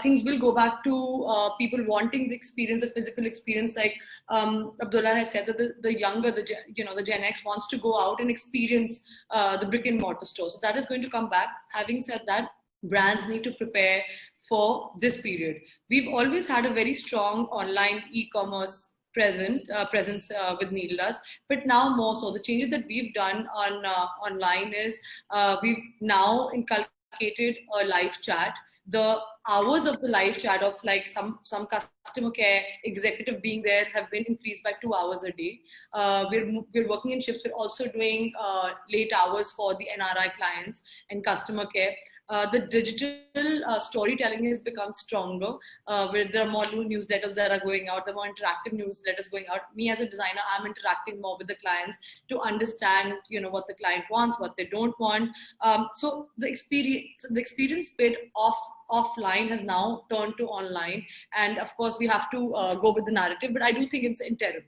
Things will go back to people wanting the experience, the physical experience. Like Abdullah had said, that the younger, the Gen X wants to go out and experience the brick and mortar store. So that is going to come back. Having said that, brands need to prepare for this period. We've always had a very strong online e-commerce presence with Needle Dust, but now more so. The changes that we've done on online is we've now inculcated a live chat. The hours of the live chat of like some customer care executive being there have been increased by 2 hours a day. We're working in shifts. We're also doing late hours for the NRI clients and customer care. The digital storytelling has become stronger, where there are more newsletters that are going out, the more interactive newsletters going out. Me as a designer, I'm interacting more with the clients to understand, what the client wants, what they don't want. So the experience bit offline has now turned to online, and of course we have to go with the narrative, but I do think it's interim.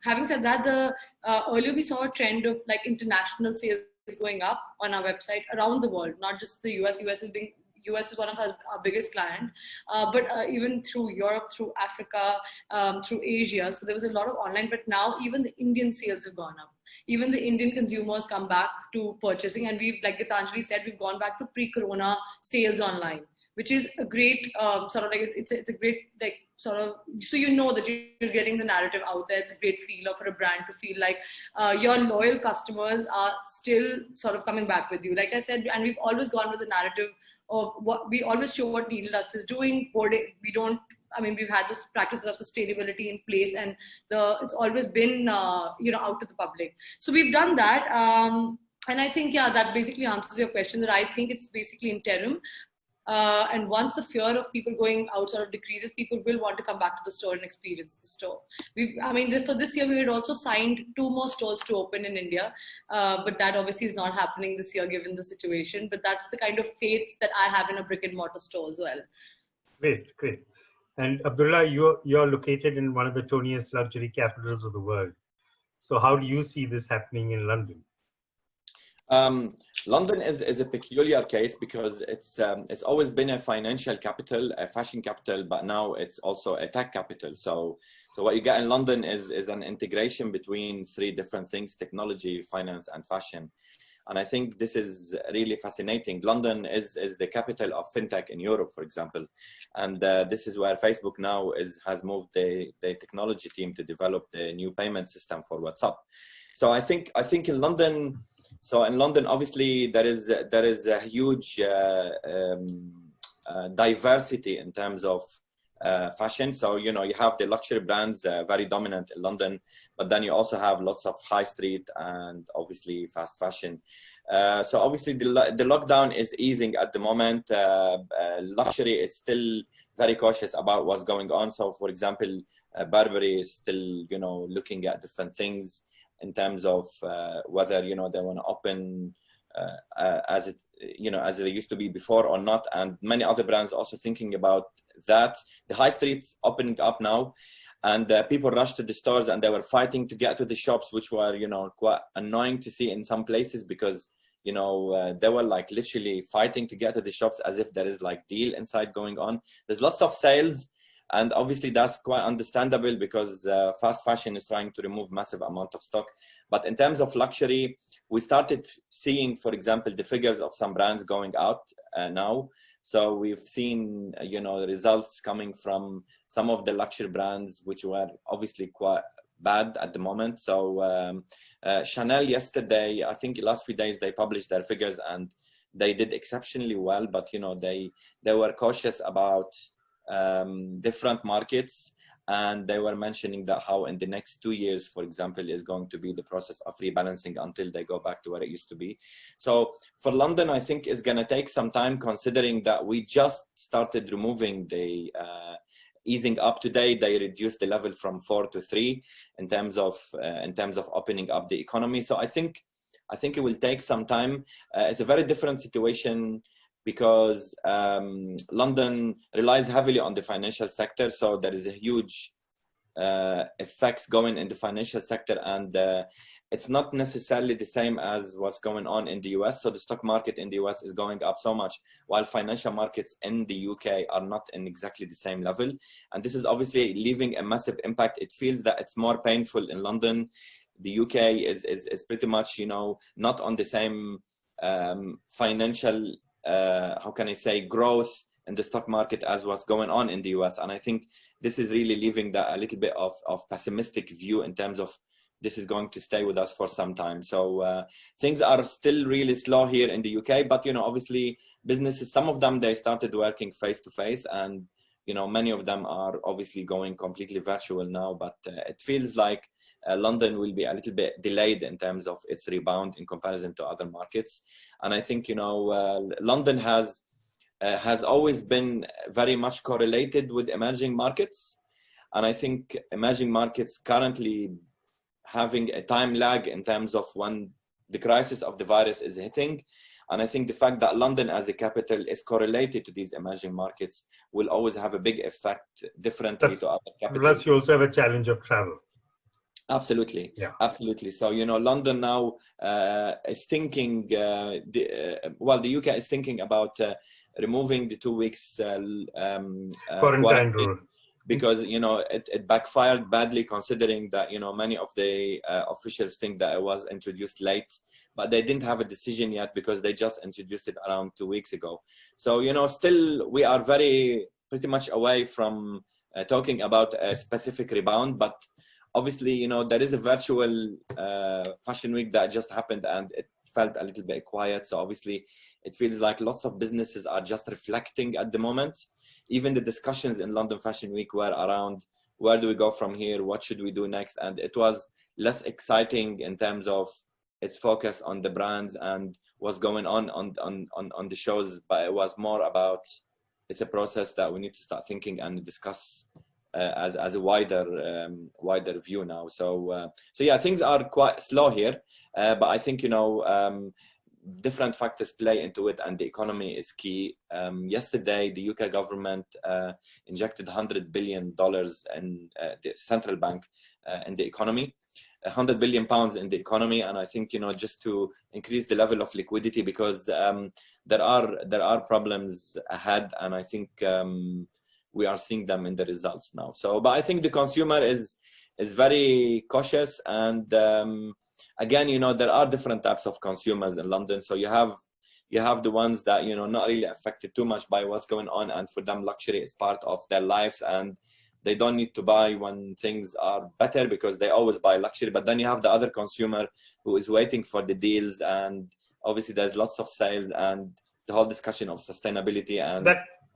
Having said that, earlier we saw a trend of like international sales going up on our website around the world, not just the US. US is one of our biggest client, but even through Europe, through Africa, through Asia. So there was a lot of online, but now even the Indian sales have gone up. Even the Indian consumers come back to purchasing, and we've, like Gitanjali said, we've gone back to pre-corona sales online, which is a great sort of like, it's a great like sort of, so you know that you're getting the narrative out there. It's a great feeler for a brand to feel like your loyal customers are still sort of coming back with you. Like I said, and we've always gone with the narrative of what we always show what Needle Dust is doing. We don't, I mean, we've had this practices of sustainability in place, and it's always been, out to the public. So we've done that. And I think, yeah, that basically answers your question, that I think it's basically interim. And once the fear of people going out sort of decreases, people will want to come back to the store and experience the store. For this year, we had also signed 2 more stores to open in India, but that obviously is not happening this year given the situation. But that's the kind of faith that I have in a brick and mortar store as well. Great, great. And Abdullah, you're located in one of the toniest luxury capitals of the world. So how do you see this happening in London? London is a peculiar case because it's always been a financial capital, a fashion capital, but now it's also a tech capital. So what you get in London is an integration between 3 different things: technology, finance, and fashion. And I think this is really fascinating. London is the capital of fintech in Europe, for example. And this is where Facebook now has moved the technology team to develop the new payment system for WhatsApp. So I think in London, obviously there is a huge diversity in terms of fashion. So, you have the luxury brands very dominant in London, but then you also have lots of high street and obviously fast fashion. So obviously the lockdown is easing at the moment. Luxury is still very cautious about what's going on. So for example, Burberry is still, looking at different things in terms of whether, they want to open as they used to be before or not. And many other brands also thinking about that. The high street's opening up now, and people rushed to the stores and they were fighting to get to the shops, which were, quite annoying to see in some places because, they were like literally fighting to get to the shops as if there is like deal inside going on. There's lots of sales. And obviously that's quite understandable because fast fashion is trying to remove massive amount of stock. But in terms of luxury, we started seeing, for example, the figures of some brands going out now. So we've seen, the results coming from some of the luxury brands, which were obviously quite bad at the moment. So Chanel yesterday, I think last few days, they published their figures and they did exceptionally well. But, they were cautious about different markets, and they were mentioning that how in the next 2 years, for example, is going to be the process of rebalancing until they go back to where it used to be. So for London, I think it's going to take some time, considering that we just started removing the easing up. Today they reduced the level from 4 to 3 in terms of opening up the economy. So I think it will take some time. It's a very different situation because London relies heavily on the financial sector. So there is a huge effects going in the financial sector, and it's not necessarily the same as what's going on in the US. So the stock market in the US is going up so much, while financial markets in the UK are not in exactly the same level. And this is obviously leaving a massive impact. It feels that it's more painful in London. The UK is pretty much, not on the same financial how can I say, growth in the stock market as what's going on in the US. And I think this is really leaving a little bit of pessimistic view in terms of this is going to stay with us for some time. So things are still really slow here in the UK, but, obviously businesses, some of them, they started working face to face, and, many of them are obviously going completely virtual now, but it feels like London will be a little bit delayed in terms of its rebound in comparison to other markets. And I think, London has always been very much correlated with emerging markets. And I think emerging markets currently having a time lag in terms of when the crisis of the virus is hitting. And I think the fact that London as a capital is correlated to these emerging markets will always have a big effect differently to other capitals. Plus you also have a challenge of travel. Absolutely. Yeah. Absolutely. So, London now is thinking, the UK is thinking about removing the 2 weeks quarantine rule. Because, it backfired badly, considering that, many of the officials think that it was introduced late. but they didn't have a decision yet because they just introduced it around 2 weeks ago. So, still we are pretty much away from talking about a specific rebound, but obviously, there is a virtual fashion week that just happened and it felt a little bit quiet. So obviously it feels like lots of businesses are just reflecting at the moment. Even the discussions in London Fashion Week were around, where do we go from here? What should we do next? And it was less exciting in terms of its focus on the brands and what's going on the shows, but it was more about, it's a process that we need to start thinking and discuss as a wider view now. So yeah, things are quite slow here, but I think different factors play into it, and the economy is key. Yesterday, the UK government injected $100 billion in the central bank in the economy, 100 billion pounds in the economy, and I think just to increase the level of liquidity, because there are problems ahead, and I think we are seeing them in the results now. So, but I think the consumer is very cautious, and again, there are different types of consumers in London. So you have the ones that not really affected too much by what's going on, and for them luxury is part of their lives, and they don't need to buy when things are better because they always buy luxury. But then you have the other consumer who is waiting for the deals, and obviously there's lots of sales and the whole discussion of sustainability. And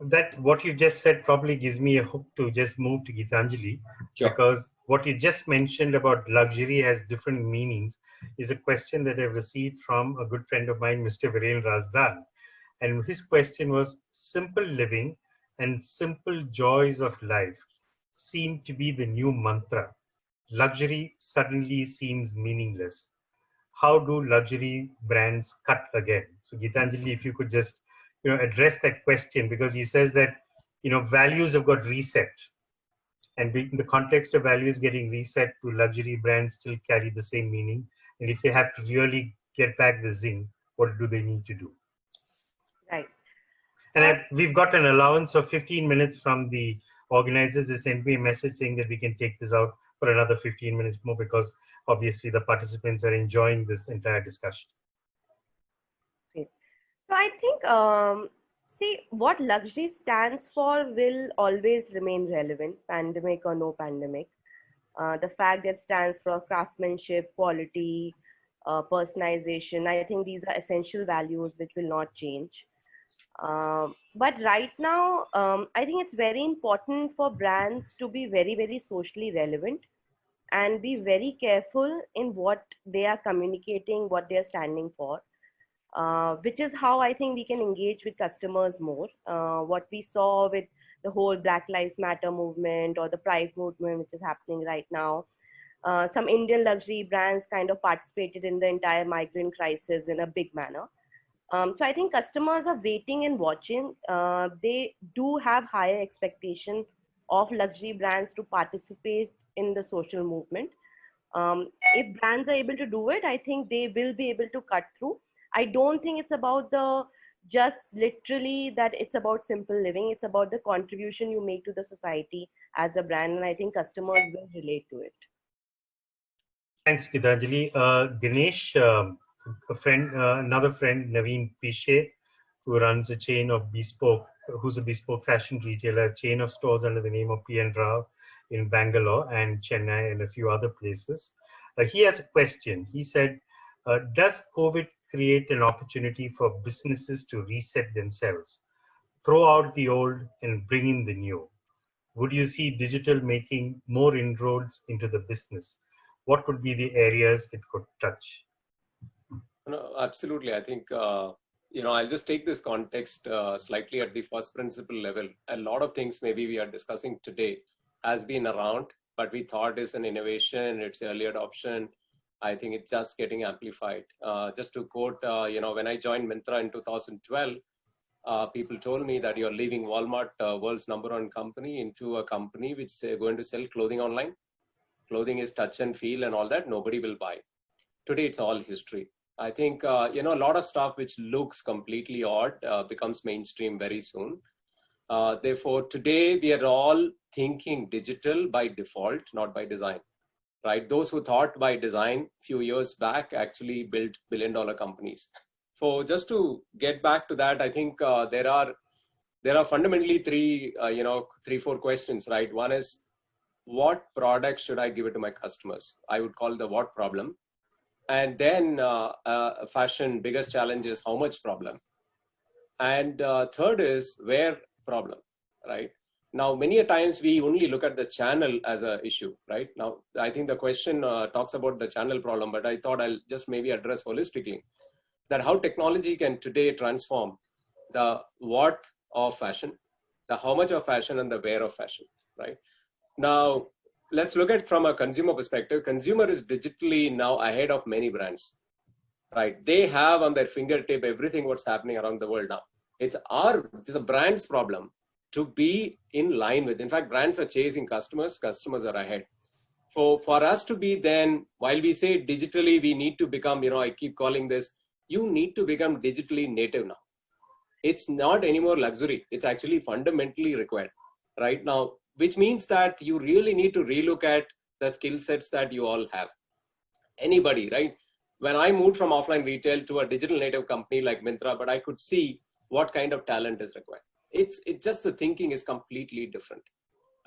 that what you just said probably gives me a hook to just move to Gitanjali, sure. Because what you just mentioned about luxury has different meanings is a question that I've received from a good friend of mine, Mr. Viren Razdan. And his question was, simple living and simple joys of life seem to be the new mantra. Luxury suddenly seems meaningless. How do luxury brands cut again? So Gitanjali, if you could just address that question, because he says that values have got reset, and in the context of values getting reset, do luxury brands still carry the same meaning? And if they have to really get back the zing, what do they need to do? Right. And we've got an allowance of 15 minutes from the organizers. They sent me a message saying that we can take this out for another 15 minutes more, because obviously the participants are enjoying this entire discussion. Great. So I think, see, what luxury stands for will always remain relevant, pandemic or no pandemic. The fact that it stands for craftsmanship, quality, personalization, I think these are essential values which will not change. But right now, I think it's very important for brands to be very, very socially relevant and be very careful in what they are communicating, what they are standing for, which is how I think we can engage with customers more. What we saw with the whole Black Lives Matter movement or the Pride movement, which is happening right now. Some Indian luxury brands kind of participated in the entire migrant crisis in a big manner. So I think customers are waiting and watching. They do have higher expectation of luxury brands to participate in the social movement. If brands are able to do it, I think they will be able to cut through. I don't think it's about just literally that it's about simple living. It's about the contribution you make to the society as a brand, and I think customers will relate to it. Thanks, Gitanjali. Ganesh, another friend, Naveen Piche, who runs a chain of who's a bespoke fashion retailer, a chain of stores under the name of P.N. Rao in Bangalore and Chennai and a few other places. He has a question. He said, does COVID create an opportunity for businesses to reset themselves, throw out the old and bring in the new? Would you see digital making more inroads into the business? What would be the areas it could touch? No, absolutely. I think, I'll just take this context slightly at the first principle level. A lot of things maybe we are discussing today has been around, but we thought is an innovation, it's early adoption. I think it's just getting amplified. Just to quote, when I joined Myntra in 2012, people told me that you're leaving Walmart, world's #1 company, into a company which is going to sell clothing online. Clothing is touch and feel and all that, nobody will buy. Today, it's all history. I think, a lot of stuff which looks completely odd becomes mainstream very soon. Therefore, today we are all thinking digital by default, not by design. right? Those who thought by design few years back actually built billion-dollar companies. So just to get back to that, I think there are fundamentally three, four questions, right? One is, what product should I give it to my customers? I would call the what problem. And then fashion, biggest challenge is how much problem. And third is where problem, right? Now, many a times we only look at the channel as an issue, right? Now, I think the question talks about the channel problem, but I thought I'll just maybe address holistically that how technology can today transform the what of fashion, the how much of fashion, and the where of fashion, right? Now, let's look at from a consumer perspective. Consumer is digitally now ahead of many brands, right? They have on their fingertip everything what's happening around the world now. It's a brand's problem to be in line with. In fact, brands are chasing customers. Customers are ahead. For us to be then, while we say digitally, we need to become, I keep calling this, you need to become digitally native now. It's not anymore luxury. It's actually fundamentally required right now, which means that you really need to relook at the skill sets that you all have. Anybody, right? When I moved from offline retail to a digital native company like Myntra, but I could see what kind of talent is required. It's just the thinking is completely different,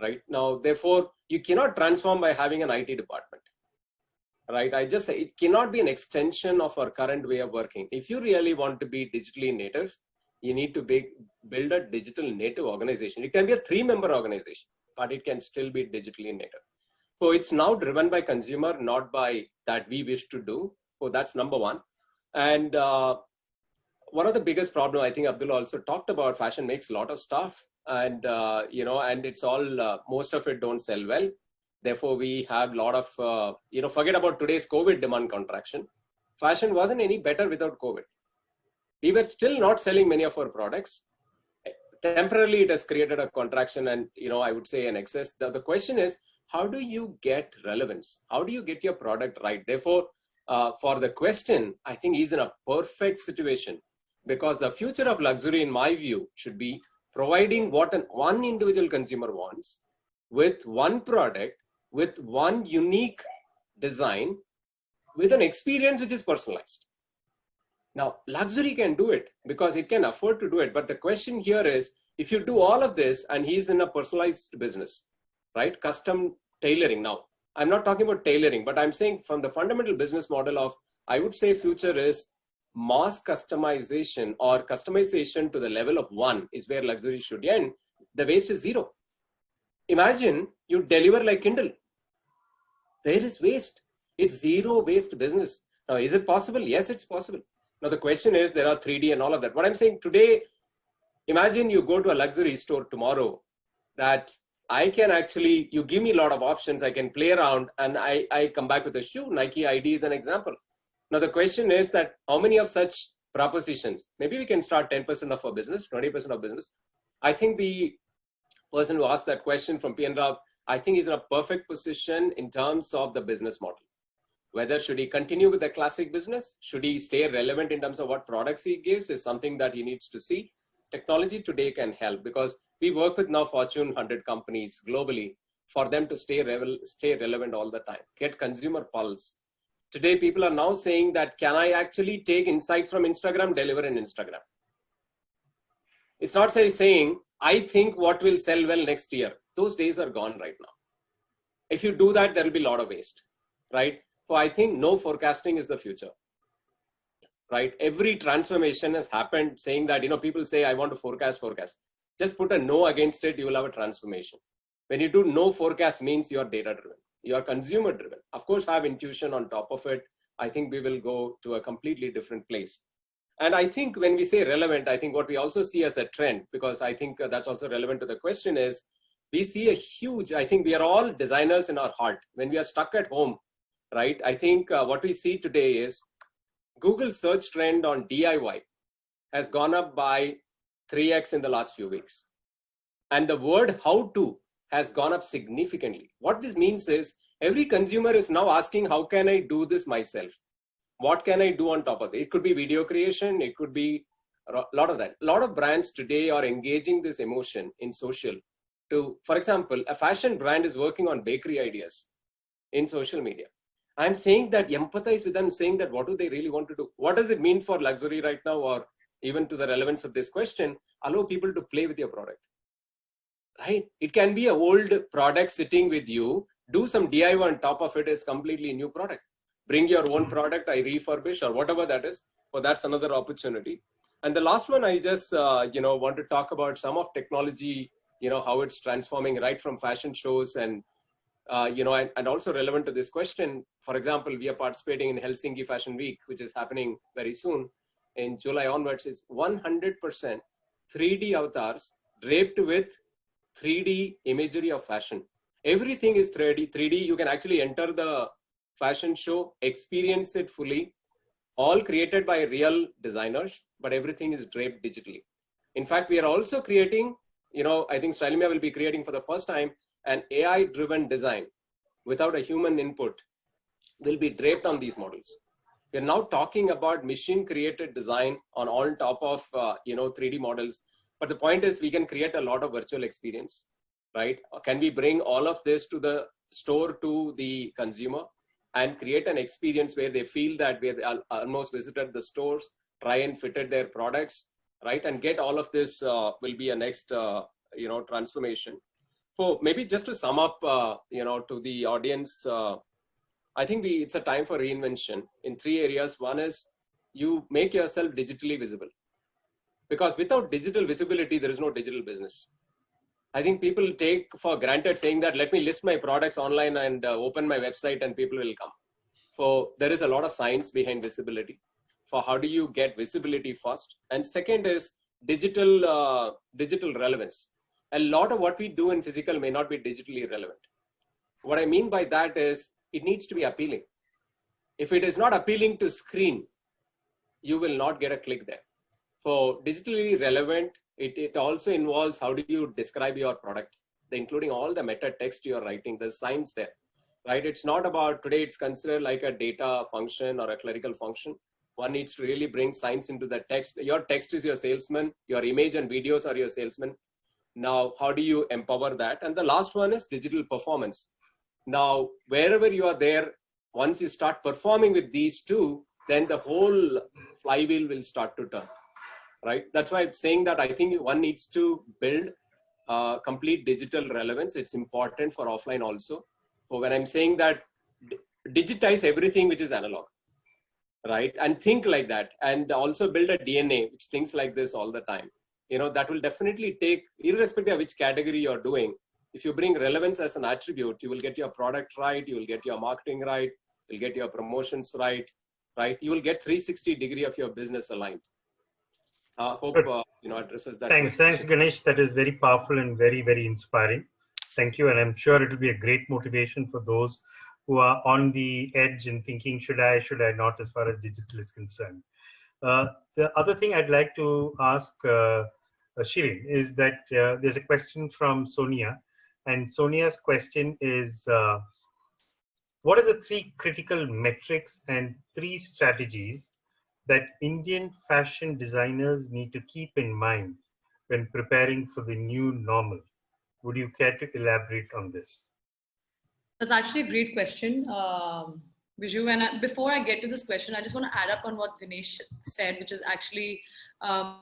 right? Now, therefore, you cannot transform by having an IT department, right? I just say it cannot be an extension of our current way of working. If you really want to be digitally native, you need to build a digital native organization. It can be a 3-member organization, but it can still be digitally native. So it's now driven by consumer, not by that we wish to do. So that's number one. And one of the biggest problem, I think Abdul also talked about, fashion makes a lot of stuff, and and it's all most of it don't sell well. Therefore, we have a lot of forget about today's COVID demand contraction. Fashion wasn't any better without COVID. We were still not selling many of our products. Temporarily, it has created a contraction and, I would say an excess. The question is, how do you get relevance? How do you get your product right? Therefore, for the question, I think he's in a perfect situation, because the future of luxury, in my view, should be providing what one individual consumer wants with one product, with one unique design, with an experience which is personalized. Now, luxury can do it because it can afford to do it. But the question here is, if you do all of this, and he's in a personalized business, right? Custom tailoring. Now, I'm not talking about tailoring, but I'm saying from the fundamental business model of, I would say future is mass customization, or customization to the level of one is where luxury should end. The waste is zero. Imagine you deliver like Kindle. There is waste. It's zero waste business. Now, is it possible? Yes, it's possible. Now, the question is, there are 3D and all of that. What I'm saying today, imagine you go to a luxury store tomorrow, that I can actually, you give me a lot of options, I can play around, and I come back with a shoe. Nike ID is an example. Now, the question is that how many of such propositions, maybe we can start 10% of our business, 20% of business. I think the person who asked that question from PNRAV, I think he's in a perfect position in terms of the business model. Whether should he continue with the classic business? Should he stay relevant in terms of what products he gives is something that he needs to see. Technology today can help, because we work with now Fortune 100 companies globally for them to stay relevant all the time, get consumer pulse. Today, people are now saying that, can I actually take insights from Instagram, deliver in Instagram? It's not saying, I think what will sell well next year. Those days are gone right now. If you do that, there will be a lot of waste, right? So I think no forecasting is the future, right? Every transformation has happened saying that, people say, I want to forecast. Just put a no against it, you will have a transformation. When you do no forecast, means you are data driven, you are consumer driven. Of course, have intuition on top of it. I think we will go to a completely different place. And I think when we say relevant, I think what we also see as a trend, because I think that's also relevant to the question, is we see a huge, I think we are all designers in our heart. When we are stuck at home, right? I think what we see today is Google search trend on DIY has gone up by 3x in the last few weeks. And the word how to has gone up significantly. What this means is every consumer is now asking, how can I do this myself? What can I do on top of it? It could be video creation. It could be a lot of that. A lot of brands today are engaging this emotion in social to, for example, a fashion brand is working on bakery ideas. in social media. I'm saying that empathize with them, saying that what do they really want to do? What does it mean for luxury right now, or even to the relevance of this question, allow people to play with your product, right? It can be an old product sitting with you, do some DIY on top of it, is completely new product. Bring your own product, I refurbish or whatever that is. So that's another opportunity. And the last one, I just, want to talk about some of technology, how it's transforming right from fashion shows and, and also relevant to this question. For example, we are participating in Helsinki Fashion Week, which is happening very soon. In July onwards, is 100% 3D avatars draped with 3D imagery of fashion. Everything is 3D. You can actually enter the fashion show, experience it fully, all created by real designers, but everything is draped digitally. In fact, we are also creating, I think Stylumia will be creating for the first time an AI-driven design without a human input will be draped on these models. We're now talking about machine-created design on top of 3D models. But the point is, we can create a lot of virtual experience, right? Can we bring all of this to the store, to the consumer, and create an experience where they feel that they almost visited the stores, try and fitted their products, right? And get all of this will be a next, transformation. So maybe just to sum up, to the audience, I think it's a time for reinvention in 3 areas. One is you make yourself digitally visible, because without digital visibility, there is no digital business. I think people take for granted saying that, let me list my products online and open my website and people will come. So there is a lot of science behind visibility for how do you get visibility first. And second is digital relevance. A lot of what we do in physical may not be digitally relevant. What I mean by that is it needs to be appealing. If it is not appealing to screen, you will not get a click there. For digitally relevant, it also involves how do you describe your product, including all the meta text you're writing, the science there, right? It's not about today, it's considered like a data function or a clerical function. One needs to really bring science into the text. Your text is your salesman, your image and videos are your salesman. Now, how do you empower that? And the last one is digital performance. Now, wherever you are there, once you start performing with these two, then the whole flywheel will start to turn, right? That's why I'm saying that I think one needs to build complete digital relevance. It's important for offline also. So when I'm saying that, digitize everything which is analog, right? And think like that, and also build a DNA which thinks like this all the time. That will definitely take, irrespective of which category you're doing, if you bring relevance as an attribute, you will get your product right, you will get your marketing right, you'll get your promotions right? You will get 360 degree of your business aligned. Hope addresses that. Thanks, Ganesh. That is very powerful and very, very inspiring. Thank you, and I'm sure it will be a great motivation for those who are on the edge and thinking, should I not, as far as digital is concerned. The other thing I'd like to ask Shirin is that there's a question from Sonia, and Sonia's question is, what are the 3 critical metrics and 3 strategies that Indian fashion designers need to keep in mind when preparing for the new normal? Would you care to elaborate on this? That's actually a great question, Viju. And before I get to this question, I just want to add up on what Ganesh said, which is actually a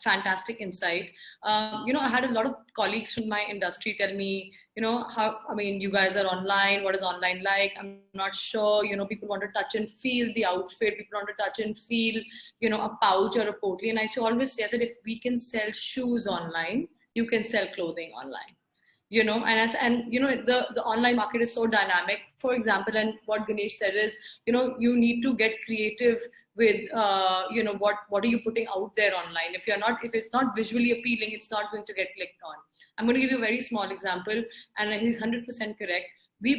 fantastic insight. I had a lot of colleagues from my industry tell me, you guys are online. What is online like? I'm not sure. People want to touch and feel the outfit. People want to touch and feel, a pouch or a potly. And I used to always say, I said, if we can sell shoes online, you can sell clothing online. The online market is so dynamic. For example, and what Ganesh said is, you need to get creative with, what are you putting out there online? If it's not visually appealing, it's not going to get clicked on. I'm going to give you a very small example, and he's 100% correct.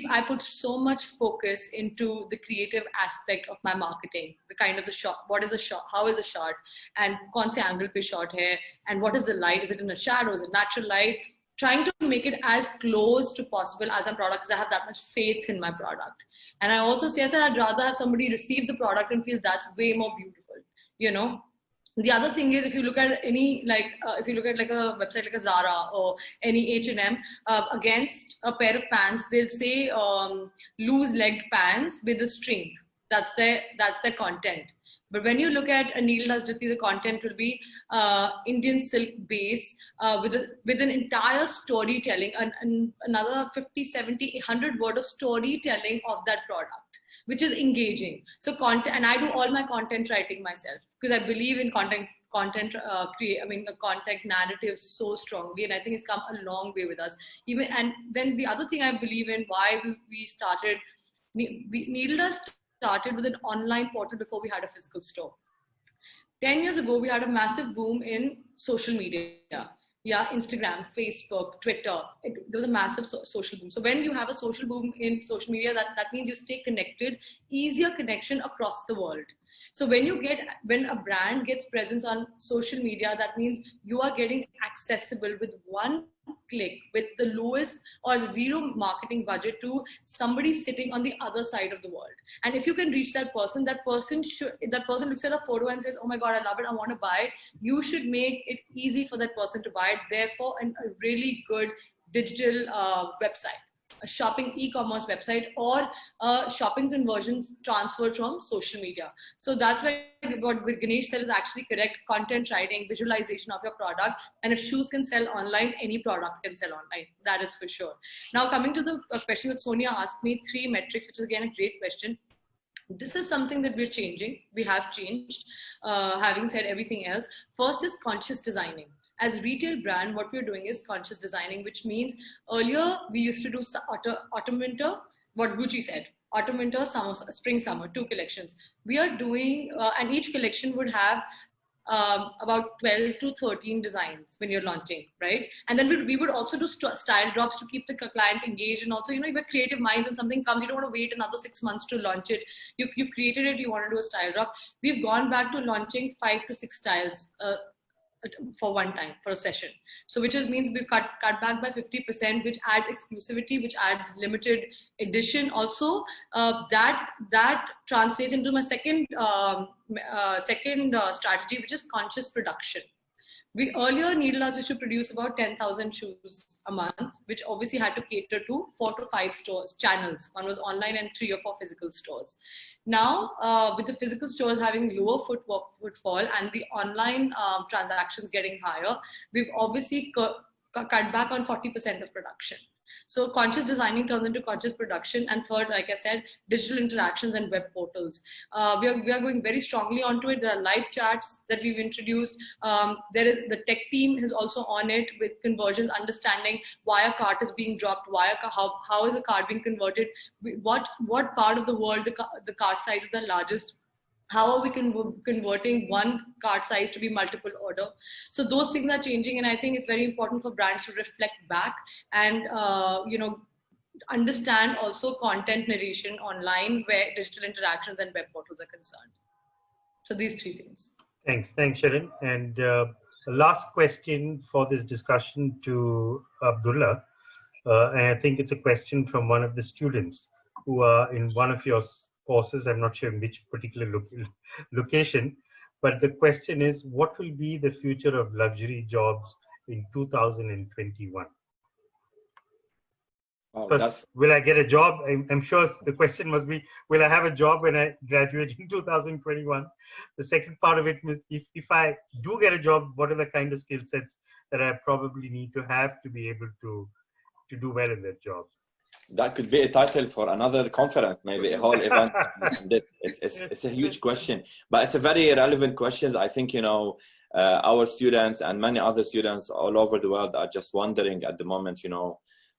I put so much focus into the creative aspect of my marketing, the kind of the shot, what is a shot, how is a shot, and kaun se angle pe shot hai, and what is the light, is it in a shadow, is it natural light? Trying to make it as close to possible as my product, because I have that much faith in my product. And I also say that I'd rather have somebody receive the product and feel that's way more beautiful, The other thing is, if you look at any if you look at like a website like a Zara or any H&M, against a pair of pants, they'll say loose-legged pants with a string. That's their content. But when you look at a needle dust jutti, the content will be Indian silk base with an entire storytelling, and another 50, 70, 100 word of storytelling of that product, which is engaging. So content, and I do all my content writing myself because I believe in content narrative so strongly, and I think it's come a long way with us. And then the other thing I believe in, why we started, Needle Dust started with an online portal before we had a physical store. 10 years ago, we had a massive boom in social media. Yeah, Instagram, Facebook, Twitter. There was a massive social boom. So when you have a social boom in social media, that means you stay connected, easier connection across the world. So when a brand gets presence on social media, that means you are getting accessible with one click, with the lowest or zero marketing budget, to somebody sitting on the other side of the world. And if you can reach that person looks at a photo and says, oh my God, I love it, I want to buy it. You should make it easy for that person to buy it. Therefore, a really good digital website, a shopping e-commerce website, or shopping conversions transferred from social media. So that's why what Ganesh said is actually correct. Content writing, visualization of your product, and if shoes can sell online, any product can sell online. That is for sure. Now coming to the question that Sonia asked me, 3 metrics, which is again a great question. This is something that we're changing. We have changed. Having said everything else, first is conscious designing. As a retail brand, what we're doing is conscious designing, which means earlier we used to do autumn winter, what Gucci said, autumn winter, summer, spring summer, 2 collections. We are doing, and each collection would have about 12 to 13 designs when you're launching, right? And then we would also do style drops to keep the client engaged. And also, you have creative minds. When something comes, you don't want to wait another 6 months to launch it. You've created it, you want to do a style drop. We've gone back to launching 5 to 6 styles for one time, for a session. So which means we cut back by 50%, which adds exclusivity, which adds limited edition. Also, that translates into my second strategy, which is conscious production. We earlier, Needle Dust used to produce about 10,000 shoes a month, which obviously had to cater to 4 to 5 stores, channels. One was online and 3 or 4 physical stores. Now, with the physical stores having lower footfall and the online transactions getting higher, we've obviously cut back on 40% of production. So conscious designing turns into conscious production. And third, like I said, digital interactions and web portals. We are going very strongly onto it. There are live chats that we've introduced. There is the tech team is also on it with conversions, understanding why a cart is being dropped, how is a cart being converted, what part of the world the cart size is the largest. How are we converting one cart size to be multiple order? So those things are changing, and I think it's very important for brands to reflect back and understand also content narration online, where digital interactions and web portals are concerned. So these 3 things. Thanks, Sharon. And the last question for this discussion to Abdullah, and I think it's a question from one of the students who are in one of your courses. I'm not sure in which particular location, but the question is, what will be the future of luxury jobs in 2021? First, will I get a job? I'm sure the question must be, will I have a job when I graduate in 2021? The second part of it is, if I do get a job, what are the kind of skill sets that I probably need to have to be able to do well in that job? That could be a title for another conference, maybe a whole event. It's a huge question, but it's a very relevant question. I think, our students and many other students all over the world are just wondering at the moment,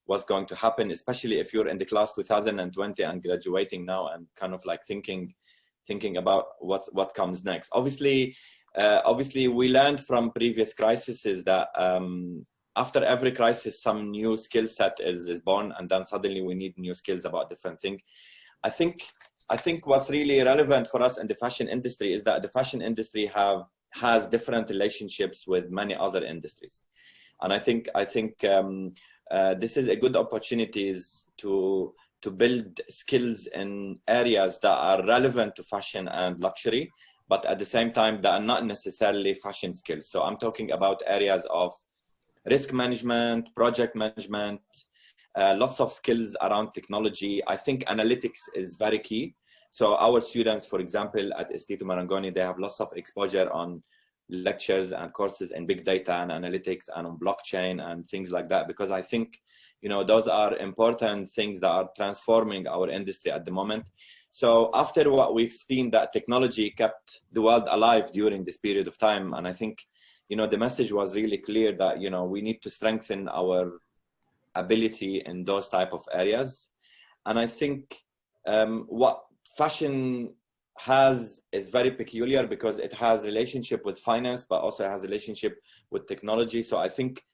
what's going to happen, especially if you're in the class 2020 and graduating now and kind of like thinking about what comes next. Obviously, we learned from previous crises that after every crisis, some new skill set is born, and then suddenly we need new skills about different things. I think what's really relevant for us in the fashion industry is that the fashion industry has different relationships with many other industries, and I think this is a good opportunities to build skills in areas that are relevant to fashion and luxury, but at the same time, they are not necessarily fashion skills. So I'm talking about areas of risk management, project management, lots of skills around technology. I think analytics is very key. So our students, for example, at Instituto Marangoni, they have lots of exposure on lectures and courses in big data and analytics and on blockchain and things like that, because I think, you know, those are important things that are transforming our industry at the moment. So after what we've seen, that technology kept the world alive during this period of time. And I think, you know, the message was really clear that, you know, we need to strengthen our ability in those type of areas. And I think what fashion has is very peculiar because it has relationship with finance, but also has relationship with technology. So I think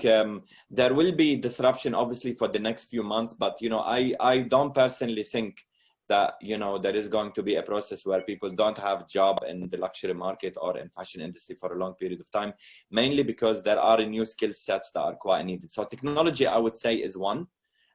there will be disruption obviously for the next few months, but you know, I don't personally think that, you know, there is going to be a process where people don't have job in the luxury market or in fashion industry for a long period of time, mainly because there are new skill sets that are quite needed. So technology, I would say, is one.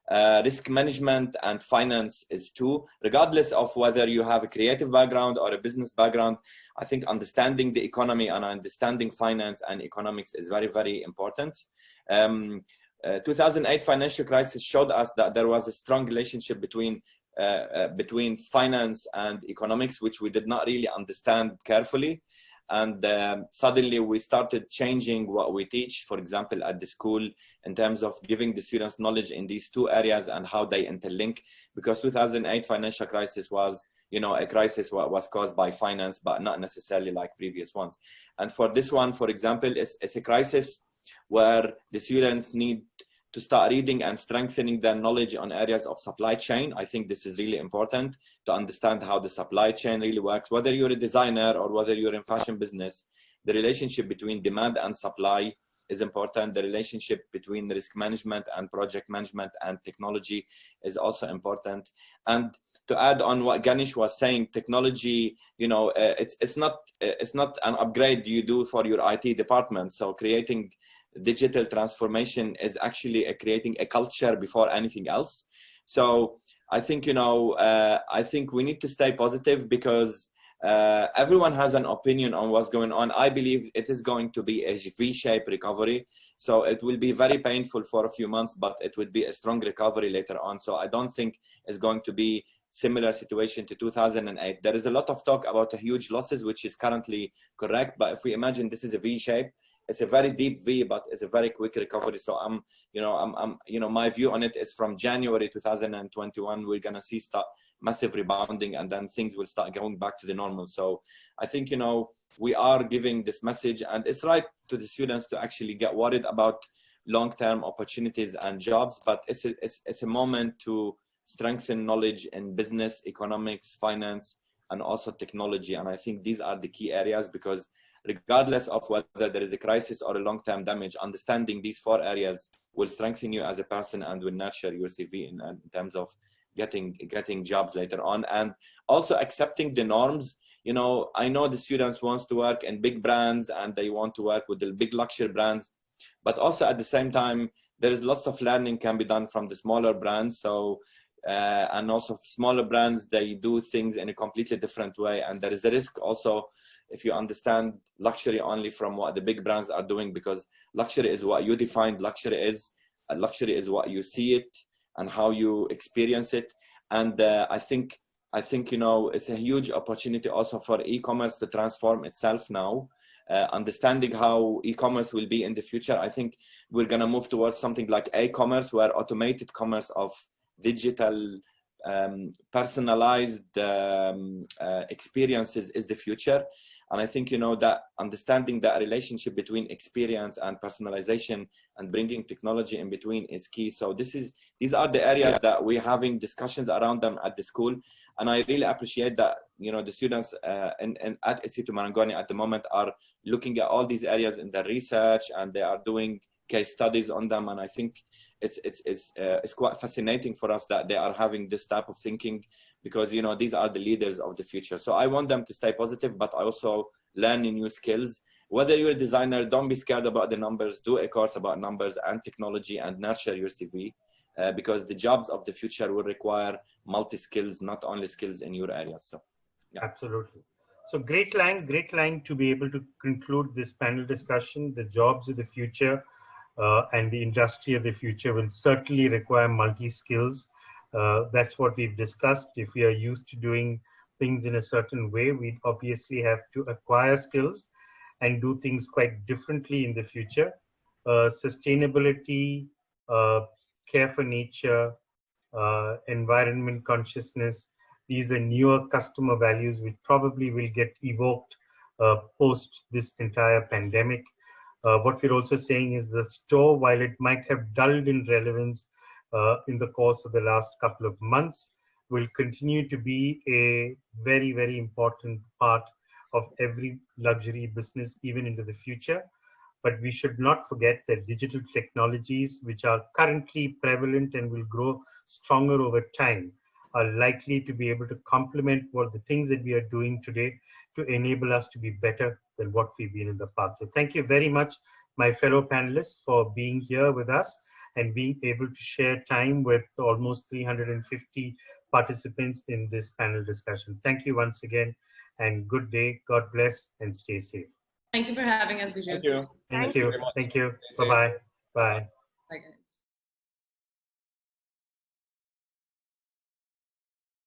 Risk management and finance is two. Regardless of whether you have a creative background or a business background, I think understanding the economy and understanding finance and economics is very, very important. 2008 financial crisis showed us that there was a strong relationship between finance and economics, which we did not really understand carefully. And suddenly we started changing what we teach, for example, at the school, in terms of giving the students knowledge in these two areas and how they interlink. Because 2008 financial crisis was, you know, a crisis was caused by finance, but not necessarily like previous ones. And for this one, for example, it's a crisis where the students need to start reading and strengthening their knowledge on areas of supply chain. I think this is really important to understand how the supply chain really works. Whether you're a designer or whether you're in fashion business, the relationship between demand and supply is important. The relationship between risk management and project management and technology is also important. And to add on what Ganesh was saying, technology, you know, it's not an upgrade you do for your IT department. So creating digital transformation is actually creating a culture before anything else. So I think, you know, I think we need to stay positive because everyone has an opinion on what's going on. I believe it is going to be a V-shaped recovery. So it will be very painful for a few months, but it would be a strong recovery later on. So I don't think it's going to be similar situation to 2008. There is a lot of talk about a huge losses, which is currently correct. But if we imagine this is a V-shape, it's a very deep V, but it's a very quick recovery. So my view on it is from January 2021, we're gonna see massive rebounding, and then things will start going back to the normal. So I think, you know, we are giving this message, and it's right to the students to actually get worried about long-term opportunities and jobs, but it's a moment to strengthen knowledge in business, economics, finance, and also technology. And I think these are the key areas, because regardless of whether there is a crisis or a long-term damage, understanding these four areas will strengthen you as a person and will nurture your CV in terms of getting jobs later on. And also accepting the norms. You know, I know the students want to work in big brands and they want to work with the big luxury brands, but also at the same time, there is lots of learning can be done from the smaller brands. So and also smaller brands, they do things in a completely different way. And there is a risk also if you understand luxury only from what the big brands are doing, because luxury is what you defined luxury is. Luxury is what you see it and how you experience it. And I think, you know, it's a huge opportunity also for e-commerce to transform itself now. Understanding how e-commerce will be in the future. I think we're going to move towards something like e-commerce, where automated commerce of digital personalized experiences is the future. And I think, you know, that understanding that relationship between experience and personalization and bringing technology in between is key. So these are the areas that we're having discussions around them at the school. And I really appreciate that, you know, the students at Instituto Marangoni at the moment are looking at all these areas in their research, and they are doing case studies on them. And I think it's quite fascinating for us that they are having this type of thinking, because, you know, these are the leaders of the future. So I want them to stay positive, but also learn new skills. Whether you're a designer, don't be scared about the numbers. Do a course about numbers and technology and nurture your CV, because the jobs of the future will require multi-skills, not only skills in your area. So, yeah. Absolutely. So great line to be able to conclude this panel discussion. The jobs of the future and the industry of the future will certainly require multi-skills. That's what we've discussed. If we are used to doing things in a certain way, we obviously have to acquire skills and do things quite differently in the future. Sustainability, care for nature, environment consciousness, these are newer customer values which probably will get evoked post this entire pandemic. What we're also saying is the store, while it might have dulled in relevance in the course of the last couple of months, will continue to be a very, very important part of every luxury business, even into the future. But we should not forget that digital technologies, which are currently prevalent and will grow stronger over time, are likely to be able to complement what the things that we are doing today to enable us to be better than what we've been in the past. So thank you very much, my fellow panelists, for being here with us and being able to share time with almost 350 participants in this panel discussion. Thank you once again, and good day. God bless and stay safe. Thank you for having us, Vijay. Thank you. Thank you. very much. Thank you. Stay safe. Bye-bye. Bye. Bye.